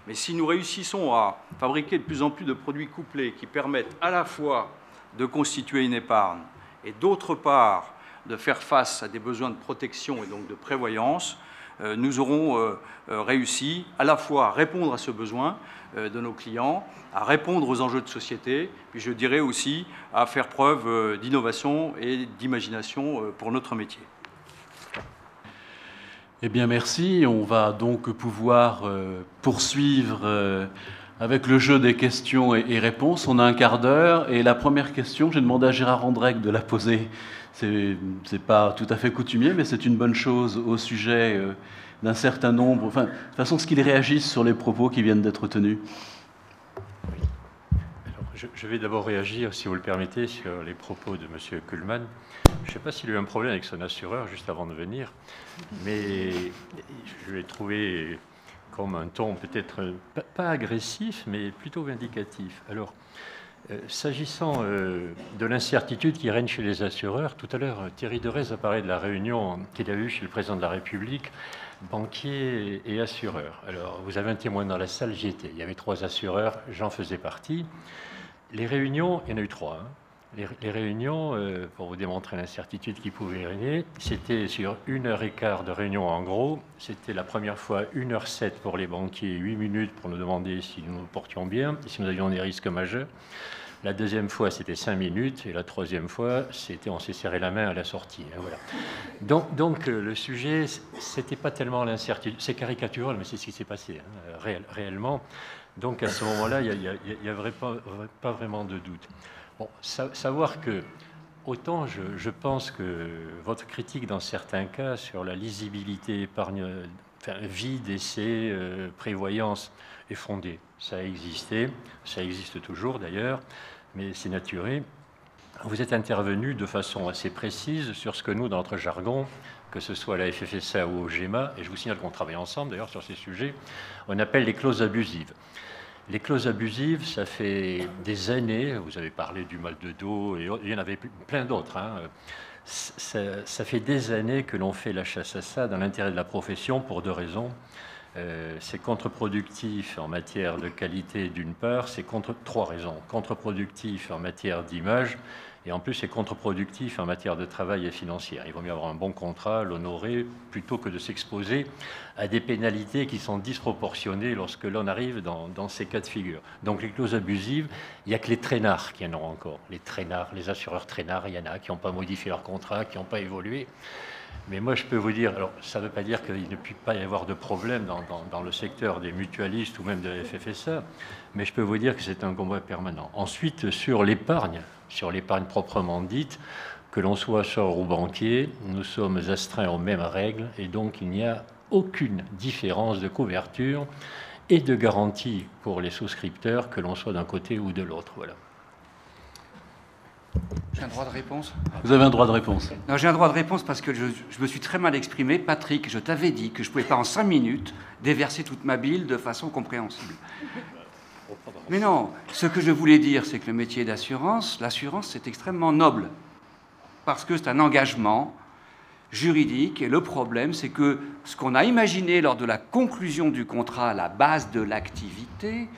Mais si nous réussissons à fabriquer de plus en plus de produits couplés qui permettent à la fois de constituer une épargne et d'autre part de faire face à des besoins de protection et donc de prévoyance, nous aurons réussi à la fois à répondre à ce besoin de nos clients, à répondre aux enjeux de société, puis je dirais aussi à faire preuve d'innovation et d'imagination pour notre métier. Eh bien, merci. On va donc pouvoir poursuivre avec le jeu des questions et réponses. On a un quart d'heure et la première question, j'ai demandé à Gérard Andrec de la poser. C'est pas tout à fait coutumier, mais c'est une bonne chose au sujet d'un certain nombre, enfin, de toute façon, ce qu'ils réagissent sur les propos qui viennent d'être tenus. Alors, Je vais d'abord réagir, si vous le permettez, sur les propos de M. Kuhlmann. Je ne sais pas s'il a eu un problème avec son assureur juste avant de venir, mais je l'ai trouvé comme un ton peut-être pas agressif, mais plutôt vindicatif. Alors, s'agissant de l'incertitude qui règne chez les assureurs, tout à l'heure, Thierry Derez a parlé de la réunion qu'il a eue chez le président de la République, banquiers et assureurs. Alors, vous avez un témoin dans la salle, j'y étais. Il y avait 3 assureurs, j'en faisais partie. Les réunions, il y en a eu 3. Les réunions, pour vous démontrer l'incertitude qui pouvait régner, c'était sur 1h15 de réunion en gros. C'était la première fois 1h07 pour les banquiers, 8 minutes pour nous demander si nous nous portions bien, si nous avions des risques majeurs. La deuxième fois, c'était 5 minutes. Et la troisième fois, c'était on s'est serré la main à la sortie. Voilà. Donc le sujet, c'était pas tellement l'incertitude. C'est caricatural, mais c'est ce qui s'est passé réellement. Donc à ce moment-là, il n'y avait pas vraiment de doute. Bon, savoir que, autant je pense que votre critique dans certains cas sur la lisibilité épargne, vie, décès, prévoyance est fondée. Ça a existé, ça existe toujours d'ailleurs, mais c'est naturel. Vous êtes intervenu de façon assez précise sur ce que nous, dans notre jargon, que ce soit à la FFSA ou au GEMA, et je vous signale qu'on travaille ensemble d'ailleurs sur ces sujets, on appelle les clauses abusives. Les clauses abusives, ça fait des années, vous avez parlé du mal de dos, et il y en avait plein d'autres, ça fait des années que l'on fait la chasse à ça dans l'intérêt de la profession pour 2 raisons. C'est contre-productif en matière de qualité d'une part, c'est 3 raisons. Contre-productif en matière d'image, et en plus c'est contre-productif en matière de travail et financière. Il vaut mieux avoir un bon contrat, l'honorer, plutôt que de s'exposer à des pénalités qui sont disproportionnées lorsque l'on arrive dans ces cas de figure. Donc les clauses abusives, il n'y a que les traînards qui en ont encore. Les traînards, les assureurs traînards, il y en a qui n'ont pas modifié leur contrat, qui n'ont pas évolué. Mais moi, je peux vous dire, alors ça ne veut pas dire qu'il ne puisse pas y avoir de problème dans le secteur des mutualistes ou même de la FFSA, mais je peux vous dire que c'est un combat permanent. Ensuite, sur l'épargne proprement dite, que l'on soit assesseur ou banquier, nous sommes astreints aux mêmes règles et donc il n'y a aucune différence de couverture et de garantie pour les souscripteurs, que l'on soit d'un côté ou de l'autre. Voilà. J'ai un droit de réponse? Vous avez un droit de réponse. Non, j'ai un droit de réponse parce que je me suis très mal exprimé. Patrick, je t'avais dit que je ne pouvais pas en 5 minutes déverser toute ma bile de façon compréhensible. Mais non, ce que je voulais dire, c'est que le métier d'assurance, l'assurance, c'est extrêmement noble. Parce que c'est un engagement juridique. Et le problème, c'est que ce qu'on a imaginé lors de la conclusion du contrat à la base de l'activité,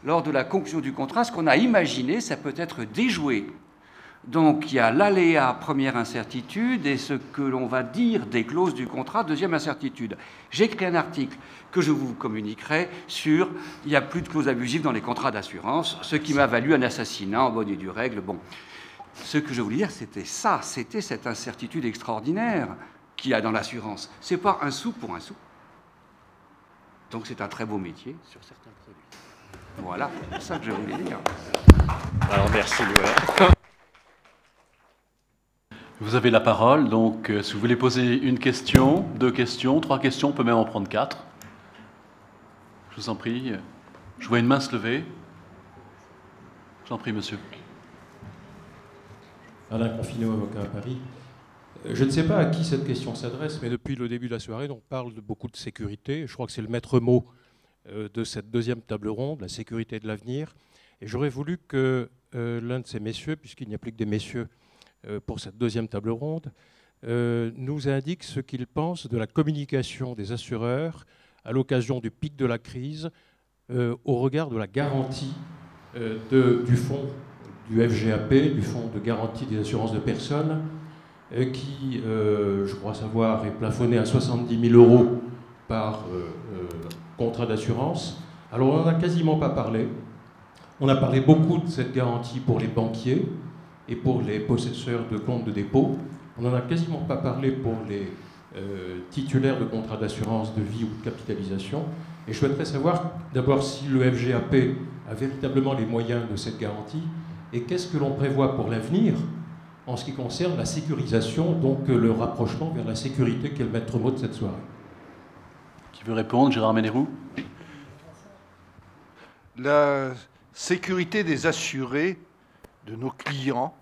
lors de la conclusion du contrat, ce qu'on a imaginé, ça peut être déjoué. Donc, il y a l'aléa, première incertitude, et ce que l'on va dire des clauses du contrat, deuxième incertitude. J'ai écrit un article que je vous communiquerai sur « il n'y a plus de clauses abusives dans les contrats d'assurance », ce qui m'a valu un assassinat en bonne et due règle. Bon, ce que je voulais dire, c'était ça, c'était cette incertitude extraordinaire qu'il y a dans l'assurance. Ce n'est pas un sou pour un sou. Donc, c'est un très beau métier sur certains produits. Voilà, c'est ça que je voulais dire. Alors, merci. Vous avez la parole, donc si vous voulez poser une question, 2 questions, 3 questions, on peut même en prendre 4. Je vous en prie. Je vois une main se lever. Je vous en prie, monsieur. Alain Confineau, avocat à Paris. Je ne sais pas à qui cette question s'adresse, mais depuis le début de la soirée, on parle de beaucoup de sécurité. Je crois que c'est le maître mot de cette deuxième table ronde, la sécurité de l'avenir. Et j'aurais voulu que l'un de ces messieurs, puisqu'il n'y a plus que des messieurs pour cette deuxième table ronde, nous indique ce qu'il pense de la communication des assureurs à l'occasion du pic de la crise au regard de la garantie du fonds du FGAP, du fonds de garantie des assurances de personnes, qui, je crois savoir, est plafonné à 70 000 € par contrat d'assurance. Alors on n'en a quasiment pas parlé. On a parlé beaucoup de cette garantie pour les banquiers et pour les possesseurs de comptes de dépôt. On n'en a quasiment pas parlé pour les titulaires de contrats d'assurance de vie ou de capitalisation. Et je souhaiterais savoir d'abord si le FGAP a véritablement les moyens de cette garantie et qu'est-ce que l'on prévoit pour l'avenir en ce qui concerne la sécurisation, donc le rapprochement vers la sécurité qui est le maître mot de cette soirée. Qui veut répondre? Gérard Ménérou. sécurité des assurés, de nos clients,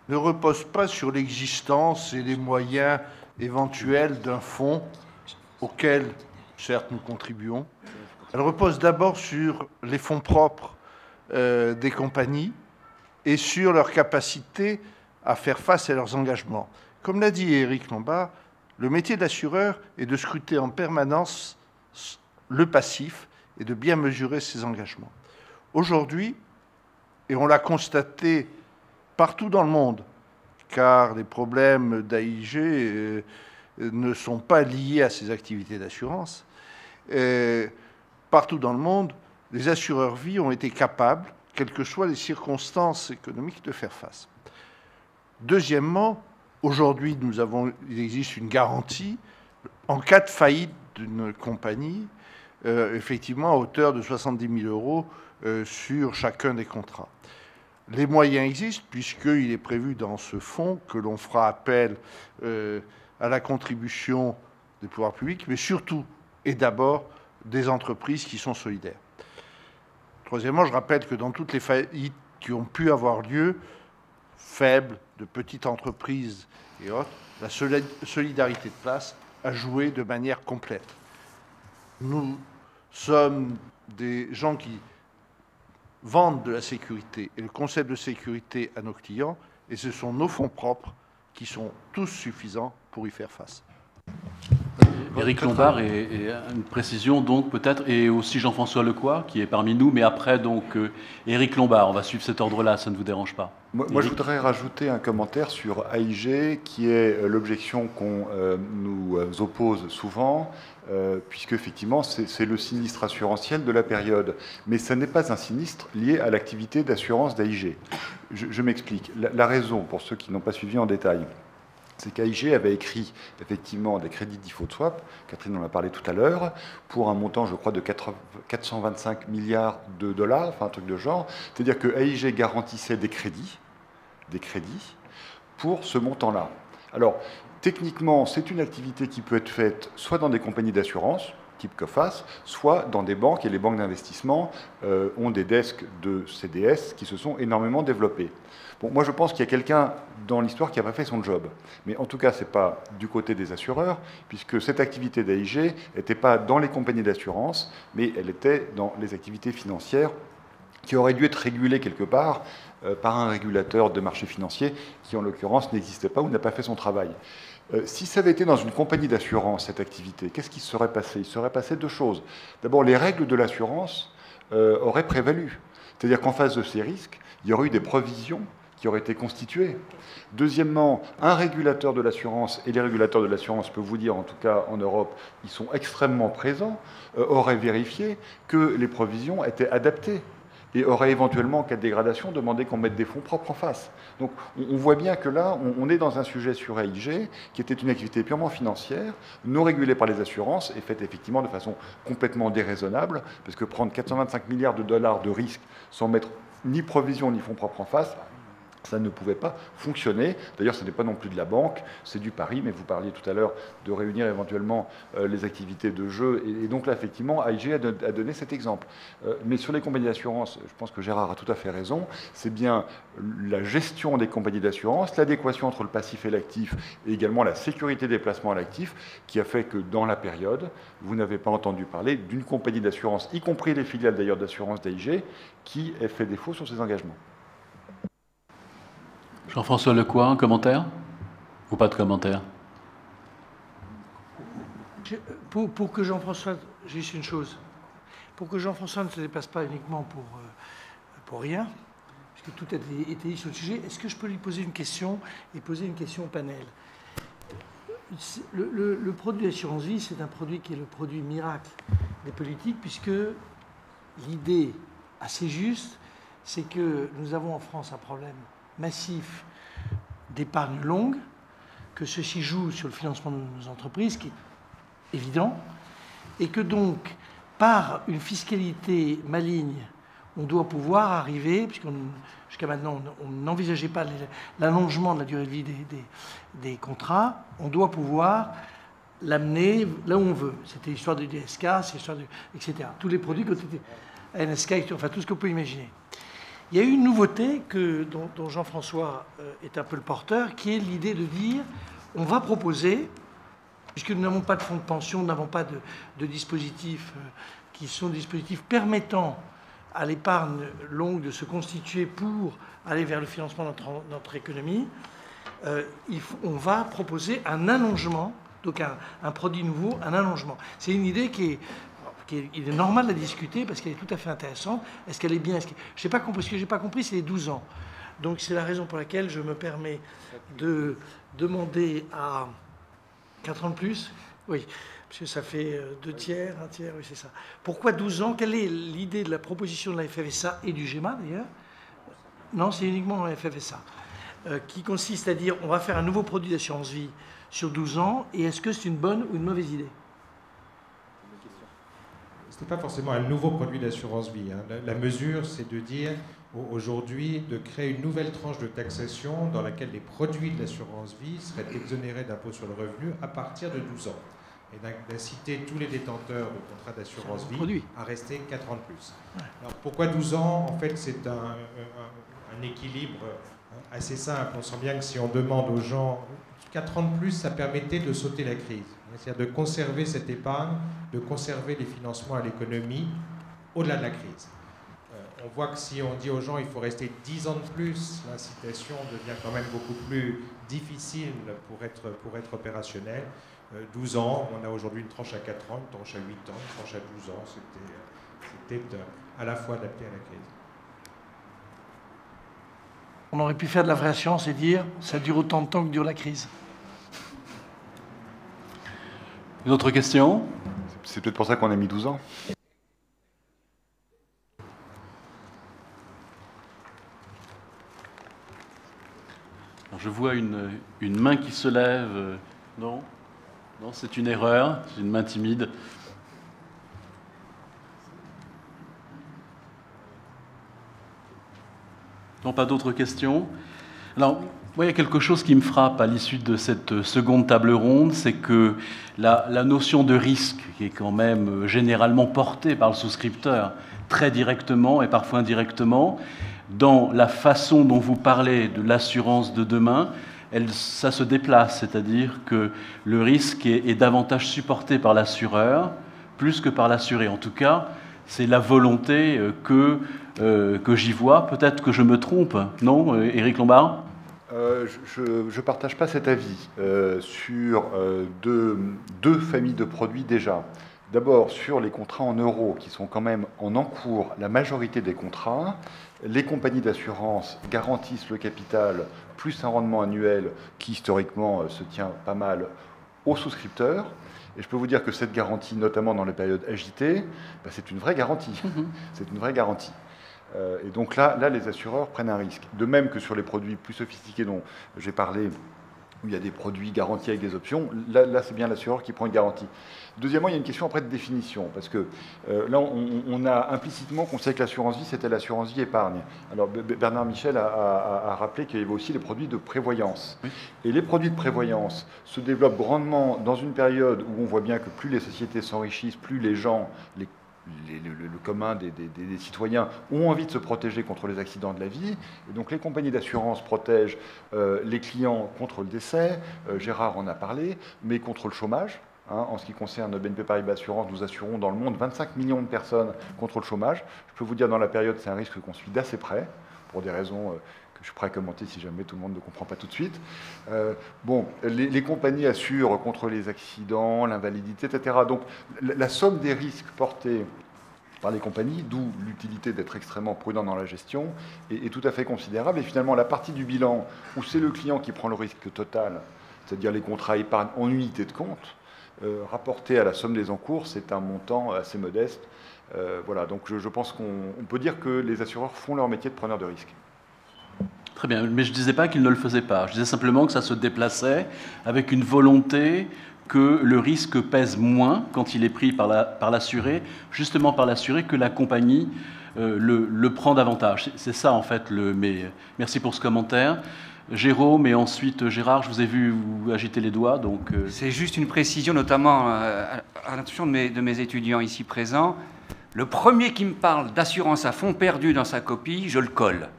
ne repose pas sur l'existence et les moyens éventuels d'un fonds auquel, certes, nous contribuons. Elle repose d'abord sur les fonds propres des compagnies et sur leur capacité à faire face à leurs engagements. Comme l'a dit Éric Lombard, le métier d'assureur est de scruter en permanence le passif et de bien mesurer ses engagements. Aujourd'hui, et on l'a constaté partout dans le monde, car les problèmes d'AIG ne sont pas liés à ces activités d'assurance, partout dans le monde, les assureurs vie ont été capables, quelles que soient les circonstances économiques, de faire face. Deuxièmement, aujourd'hui, il existe une garantie en cas de faillite d'une compagnie, effectivement à hauteur de 70 000 € sur chacun des contrats. Les moyens existent puisqu'il est prévu dans ce fonds que l'on fera appel à la contribution des pouvoirs publics, mais surtout et d'abord des entreprises qui sont solidaires. Troisièmement, je rappelle que dans toutes les faillites qui ont pu avoir lieu, faibles, de petites entreprises et autres, la solidarité de place a joué de manière complète. Nous sommes des gens qui vendent de la sécurité et le concept de sécurité à nos clients, et ce sont nos fonds propres qui sont tous suffisants pour y faire face. Éric Lombard, et une précision donc peut-être, et aussi Jean-François Lecroix qui est parmi nous, mais après donc Éric Lombard, on va suivre cet ordre-là, ça ne vous dérange pas? Moi je voudrais rajouter un commentaire sur AIG, qui est l'objection qu'on nous oppose souvent, puisque effectivement c'est le sinistre assurantiel de la période, mais ce n'est pas un sinistre lié à l'activité d'assurance d'AIG. Je m'explique. La raison, pour ceux qui n'ont pas suivi en détail, c'est qu'AIG avait écrit effectivement des crédits default swap, Catherine en a parlé tout à l'heure, pour un montant, je crois, de 425 milliards de dollars, enfin un truc de genre. C'est-à-dire que AIG garantissait des crédits pour ce montant-là. Alors, techniquement, c'est une activité qui peut être faite soit dans des compagnies d'assurance, type COFAS, soit dans des banques, et les banques d'investissement ont des desks de CDS qui se sont énormément développés. Bon, moi, je pense qu'il y a quelqu'un dans l'histoire qui n'a pas fait son job. Mais en tout cas, ce n'est pas du côté des assureurs, puisque cette activité d'AIG n'était pas dans les compagnies d'assurance, mais elle était dans les activités financières qui auraient dû être régulées quelque part par un régulateur de marché financier qui, en l'occurrence, n'existait pas ou n'a pas fait son travail. Si ça avait été dans une compagnie d'assurance, cette activité, qu'est-ce qui se serait passé? Il se serait passé deux choses. D'abord, les règles de l'assurance auraient prévalu. C'est-à-dire qu'en face de ces risques, il y aurait eu des provisions qui auraient été constituées. Deuxièmement, un régulateur de l'assurance, et les régulateurs de l'assurance, je peux vous dire, en tout cas en Europe, ils sont extrêmement présents, auraient vérifié que les provisions étaient adaptées et aurait éventuellement, en cas de dégradation, demandé qu'on mette des fonds propres en face. Donc on voit bien que là, on est dans un sujet sur AIG, qui était une activité purement financière, non régulée par les assurances, et faite effectivement de façon complètement déraisonnable, parce que prendre 425 milliards de dollars de risques sans mettre ni provision ni fonds propres en face, ça ne pouvait pas fonctionner. D'ailleurs, ce n'est pas non plus de la banque, c'est du pari, mais vous parliez tout à l'heure de réunir éventuellement les activités de jeu. Et donc là, effectivement, AIG a donné cet exemple. Mais sur les compagnies d'assurance, je pense que Gérard a tout à fait raison, c'est bien la gestion des compagnies d'assurance, l'adéquation entre le passif et l'actif, et également la sécurité des placements à l'actif, qui a fait que dans la période, vous n'avez pas entendu parler d'une compagnie d'assurance, y compris les filiales d'ailleurs d'assurance d'AIG, qui ait fait défaut sur ses engagements. Jean-François Lecroix, un commentaire? Ou pas de commentaire? Pour que Jean-François, juste une chose, pour que Jean-François ne se dépasse pas uniquement pour rien, puisque tout a été dit sur le sujet, est-ce que je peux lui poser une question et poser une question au panel? Le produit d'assurance vie, c'est un produit qui est le produit miracle des politiques, puisque l'idée assez juste, c'est que nous avons en France un problème massif d'épargne longue, que ceci joue sur le financement de nos entreprises, qui est évident, et que donc, par une fiscalité maligne, on doit pouvoir arriver, puisque jusqu'à maintenant, on n'envisageait pas l'allongement de la durée de vie des contrats, on doit pouvoir l'amener là où on veut. C'était l'histoire du DSK, c'est l'histoire etc. Tous les produits qui ont été... à NSK, enfin tout ce qu'on peut imaginer. Il y a eu une nouveauté dont Jean-François est un peu le porteur, qui est l'idée de dire on va proposer, puisque nous n'avons pas de fonds de pension, nous n'avons pas de dispositifs qui sont des dispositifs permettant à l'épargne longue de se constituer pour aller vers le financement de notre économie, on va proposer un allongement, donc un produit nouveau, un allongement. C'est une idée il est normal de la discuter parce qu'elle est tout à fait intéressante. Est-ce qu'elle est bien? Ce que je n'ai pas compris, c'est les 12 ans. Donc c'est la raison pour laquelle je me permets de demander à 4 ans de plus. Oui, parce que ça fait 2 tiers, 1 tiers, oui c'est ça. Pourquoi 12 ans? Quelle est l'idée de la proposition de la FFSA et du GEMA d'ailleurs? Non, c'est uniquement la FFSA. Qui consiste à dire on va faire un nouveau produit d'assurance vie sur 12 ans, et est-ce que c'est une bonne ou une mauvaise idée? Ce n'est pas forcément un nouveau produit d'assurance vie. La mesure, c'est de dire aujourd'hui de créer une nouvelle tranche de taxation dans laquelle les produits de l'assurance vie seraient exonérés d'impôt sur le revenu à partir de 12 ans. Et d'inciter tous les détenteurs de contrats d'assurance vie à rester 4 ans de plus. Alors pourquoi 12 ans? En fait, c'est un équilibre assez simple. On sent bien que si on demande aux gens 4 ans de plus, ça permettait de sauter la crise. C'est-à-dire de conserver cette épargne, de conserver les financements à l'économie au-delà de la crise. On voit que si on dit aux gens il faut rester 10 ans de plus, l'incitation devient quand même beaucoup plus difficile pour être opérationnel. 12 ans, on a aujourd'hui une tranche à 4 ans, une tranche à 8 ans, une tranche à 12 ans. C'était à la fois adapté à la crise. On aurait pu faire de la vraie science et dire ça dure autant de temps que dure la crise. Une autre question? C'est peut-être pour ça qu'on a mis 12 ans. Alors, je vois une main qui se lève. Non? Non, c'est une erreur, c'est une main timide. Non, pas d'autres questions? Alors, moi, il y a quelque chose qui me frappe à l'issue de cette seconde table ronde, c'est que la notion de risque, qui est quand même généralement portée par le souscripteur, très directement et parfois indirectement, dans la façon dont vous parlez de l'assurance de demain, ça se déplace, c'est-à-dire que le risque est davantage supporté par l'assureur, plus que par l'assuré. En tout cas, c'est la volonté que j'y vois. Peut-être que je me trompe, non, Éric Lombard? Je ne partage pas cet avis sur deux familles de produits déjà. D'abord, sur les contrats en euros, qui sont quand même en encours, la majorité des contrats, les compagnies d'assurance garantissent le capital plus un rendement annuel qui, historiquement, se tient pas mal aux souscripteurs. Et je peux vous dire que cette garantie, notamment dans les périodes agitées, c'est une vraie garantie. C'est une vraie garantie. Et donc là, les assureurs prennent un risque. De même que sur les produits plus sophistiqués dont j'ai parlé, où il y a des produits garantis avec des options, là c'est bien l'assureur qui prend une garantie. Deuxièmement, il y a une question après de définition, parce que là, on a implicitement considéré que l'assurance vie, c'était l'assurance vie épargne. Alors Bernard Michel a rappelé qu'il y avait aussi les produits de prévoyance. Oui. Et les produits de prévoyance se développent grandement dans une période où on voit bien que plus les sociétés s'enrichissent, plus les gens, le commun des citoyens ont envie de se protéger contre les accidents de la vie. Et donc les compagnies d'assurance protègent les clients contre le décès, Gérard en a parlé, mais contre le chômage. En ce qui concerne BNP Paribas Assurance, nous assurons dans le monde 25 millions de personnes contre le chômage. Je peux vous dire, dans la période, c'est un risque qu'on suit d'assez près, pour des raisons que je suis prêt à commenter si jamais tout le monde ne comprend pas tout de suite. Les compagnies assurent contre les accidents, l'invalidité, etc. Donc la somme des risques portés par les compagnies, d'où l'utilité d'être extrêmement prudent dans la gestion, est tout à fait considérable. Et finalement, la partie du bilan où c'est le client qui prend le risque total, c'est-à-dire les contrats épargne en unité de compte, rapporté à la somme des encours, c'est un montant assez modeste. Voilà, donc je pense qu'on peut dire que les assureurs font leur métier de preneur de risque. Très bien, mais je ne disais pas qu'ils ne le faisaient pas. Je disais simplement que ça se déplaçait avec une volonté que le risque pèse moins quand il est pris par l'assuré, justement par l'assuré, que la compagnie le prend davantage. C'est ça, en fait, mais merci pour ce commentaire. Jérôme et ensuite Gérard, je vous ai vu vous agiter les doigts. Donc c'est juste une précision, notamment à l'attention de mes étudiants ici présents. Le premier qui me parle d'assurance à fonds perdu dans sa copie, je le colle.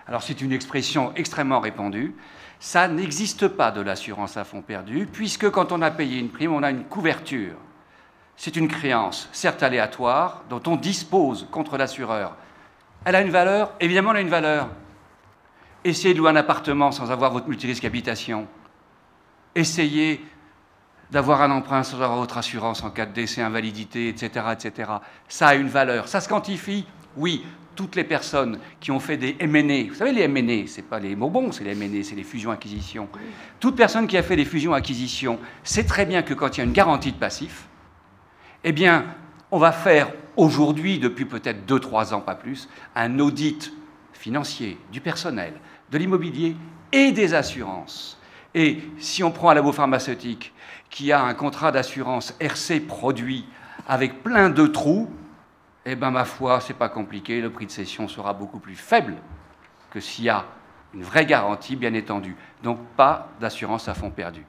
Alors c'est une expression extrêmement répandue. Ça n'existe pas de l'assurance à fonds perdu, puisque quand on a payé une prime, on a une couverture. C'est une créance, certes aléatoire, dont on dispose contre l'assureur. Elle a une valeur? Évidemment, elle a une valeur. Essayez de louer un appartement sans avoir votre multirisque habitation. Essayez d'avoir un emprunt sans avoir votre assurance en cas de décès, invalidité, etc., etc. Ça a une valeur. Ça se quantifie? Oui. Toutes les personnes qui ont fait des M&A, vous savez, les M&A, ce n'est pas les mots bons, c'est les M&A, c'est les fusions-acquisitions. Toute personne qui a fait des fusions-acquisitions sait très bien que quand il y a une garantie de passif, eh bien, on va faire aujourd'hui, depuis peut-être 2-3 ans, pas plus, un audit financier du personnel, de l'immobilier et des assurances. Et si on prend un labo pharmaceutique qui a un contrat d'assurance RC produit avec plein de trous, eh bien, ma foi, c'est pas compliqué, le prix de cession sera beaucoup plus faible que s'il y a une vraie garantie bien étendue. Donc, pas d'assurance à fonds perdu.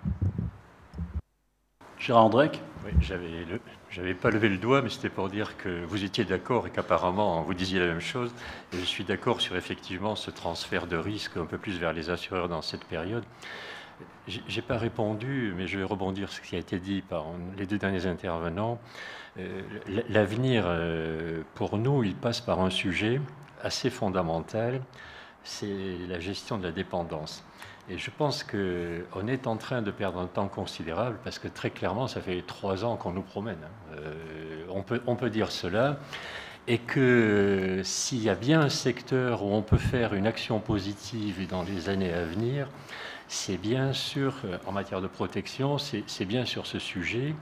Gérard Andrec. Oui, j'avais pas levé le doigt, mais c'était pour dire que vous étiez d'accord et qu'apparemment vous disiez la même chose. Et je suis d'accord sur effectivement ce transfert de risque un peu plus vers les assureurs dans cette période. J'ai pas répondu, mais je vais rebondir sur ce qui a été dit par les deux derniers intervenants. L'avenir, pour nous, il passe par un sujet assez fondamental, c'est la gestion de la dépendance. Et je pense qu'on est en train de perdre un temps considérable, parce que très clairement, ça fait 3 ans qu'on nous promène. On peut dire cela. Et que s'il y a bien un secteur où on peut faire une action positive dans les années à venir, c'est bien sûr, en matière de protection, c'est bien sur ce sujet.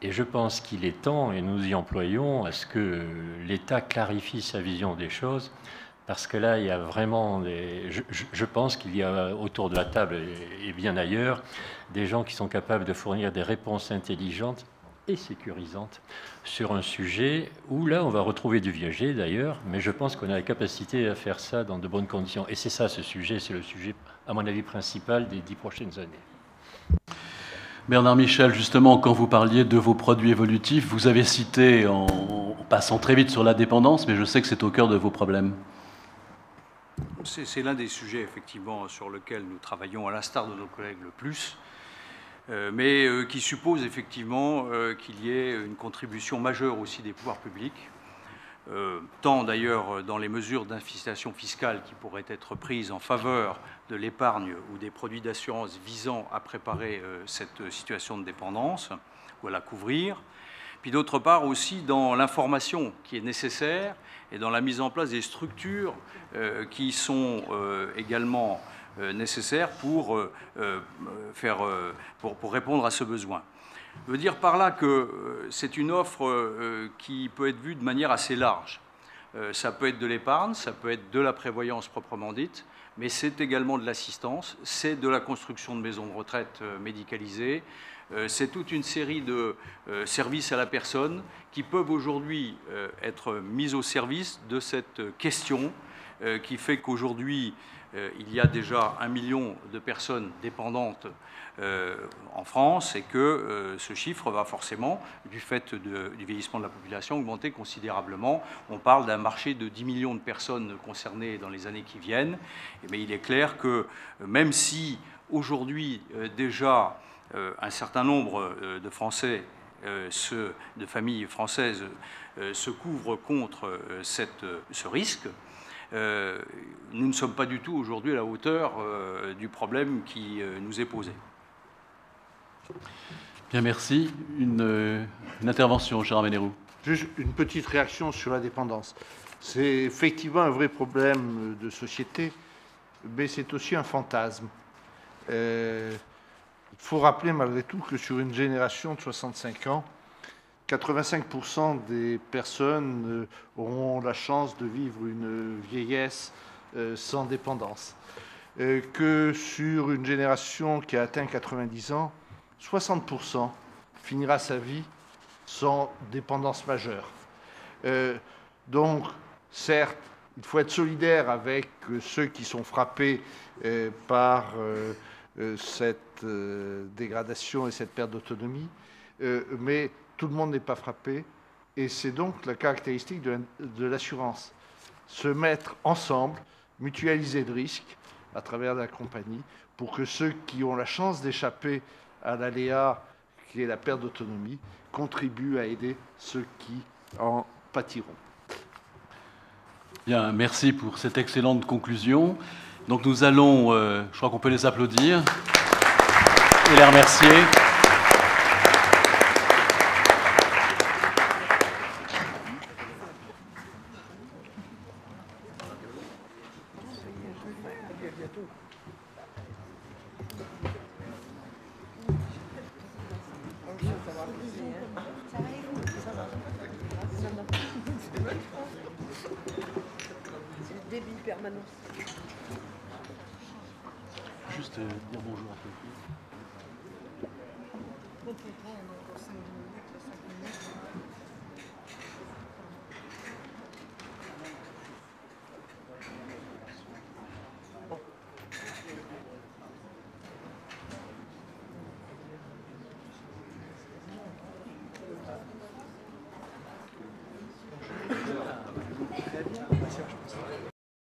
Et je pense qu'il est temps, et nous y employons, à ce que l'État clarifie sa vision des choses, parce que là, il y a vraiment je pense qu'il y a autour de la table et bien ailleurs des gens qui sont capables de fournir des réponses intelligentes et sécurisantes sur un sujet où là, on va retrouver du viager d'ailleurs, mais je pense qu'on a la capacité à faire ça dans de bonnes conditions. Et c'est ça, ce sujet, c'est le sujet, à mon avis, principal des 10 prochaines années. Bernard Michel, justement, quand vous parliez de vos produits évolutifs, vous avez cité, en passant très vite sur la dépendance, mais je sais que c'est au cœur de vos problèmes. C'est l'un des sujets, effectivement, sur lequel nous travaillons, à l'instar de nos collègues le plus, mais qui suppose, effectivement, qu'il y ait une contribution majeure aussi des pouvoirs publics, tant d'ailleurs dans les mesures d'incitation fiscale qui pourraient être prises en faveur de l'épargne ou des produits d'assurance visant à préparer cette situation de dépendance ou à la couvrir, puis d'autre part aussi dans l'information qui est nécessaire et dans la mise en place des structures qui sont également nécessaires pour répondre à ce besoin. Je veux dire par là que c'est une offre qui peut être vue de manière assez large. Ça peut être de l'épargne, ça peut être de la prévoyance proprement dite, mais c'est également de l'assistance, c'est de la construction de maisons de retraite médicalisées, c'est toute une série de services à la personne qui peuvent aujourd'hui être mis au service de cette question qui fait qu'aujourd'hui, il y a déjà 1 million de personnes dépendantes en France et que ce chiffre va forcément, du fait du vieillissement de la population, augmenter considérablement. On parle d'un marché de 10 millions de personnes concernées dans les années qui viennent. Mais il est clair que même si aujourd'hui déjà un certain nombre de Français, de familles françaises, se couvrent contre ce risque, nous ne sommes pas du tout aujourd'hui à la hauteur du problème qui nous est posé. Bien, merci. Une intervention, Gérard Ménérou. Juste une petite réaction sur la dépendance. C'est effectivement un vrai problème de société, mais c'est aussi un fantasme. Il faut rappeler malgré tout que sur une génération de 65 ans, 85% des personnes auront la chance de vivre une vieillesse sans dépendance. Que sur une génération qui a atteint 90 ans, 60% finira sa vie sans dépendance majeure. Donc, certes, il faut être solidaire avec ceux qui sont frappés par cette dégradation et cette perte d'autonomie, mais tout le monde n'est pas frappé Et c'est donc la caractéristique de l'assurance. Se mettre ensemble, mutualiser le risque à travers la compagnie pour que ceux qui ont la chance d'échapper à l'aléa qui est la perte d'autonomie contribuent à aider ceux qui en pâtiront. Bien, merci pour cette excellente conclusion. Donc nous allons, je crois qu'on peut les applaudir et les remercier. Juste dire bonjour à quelqu'un.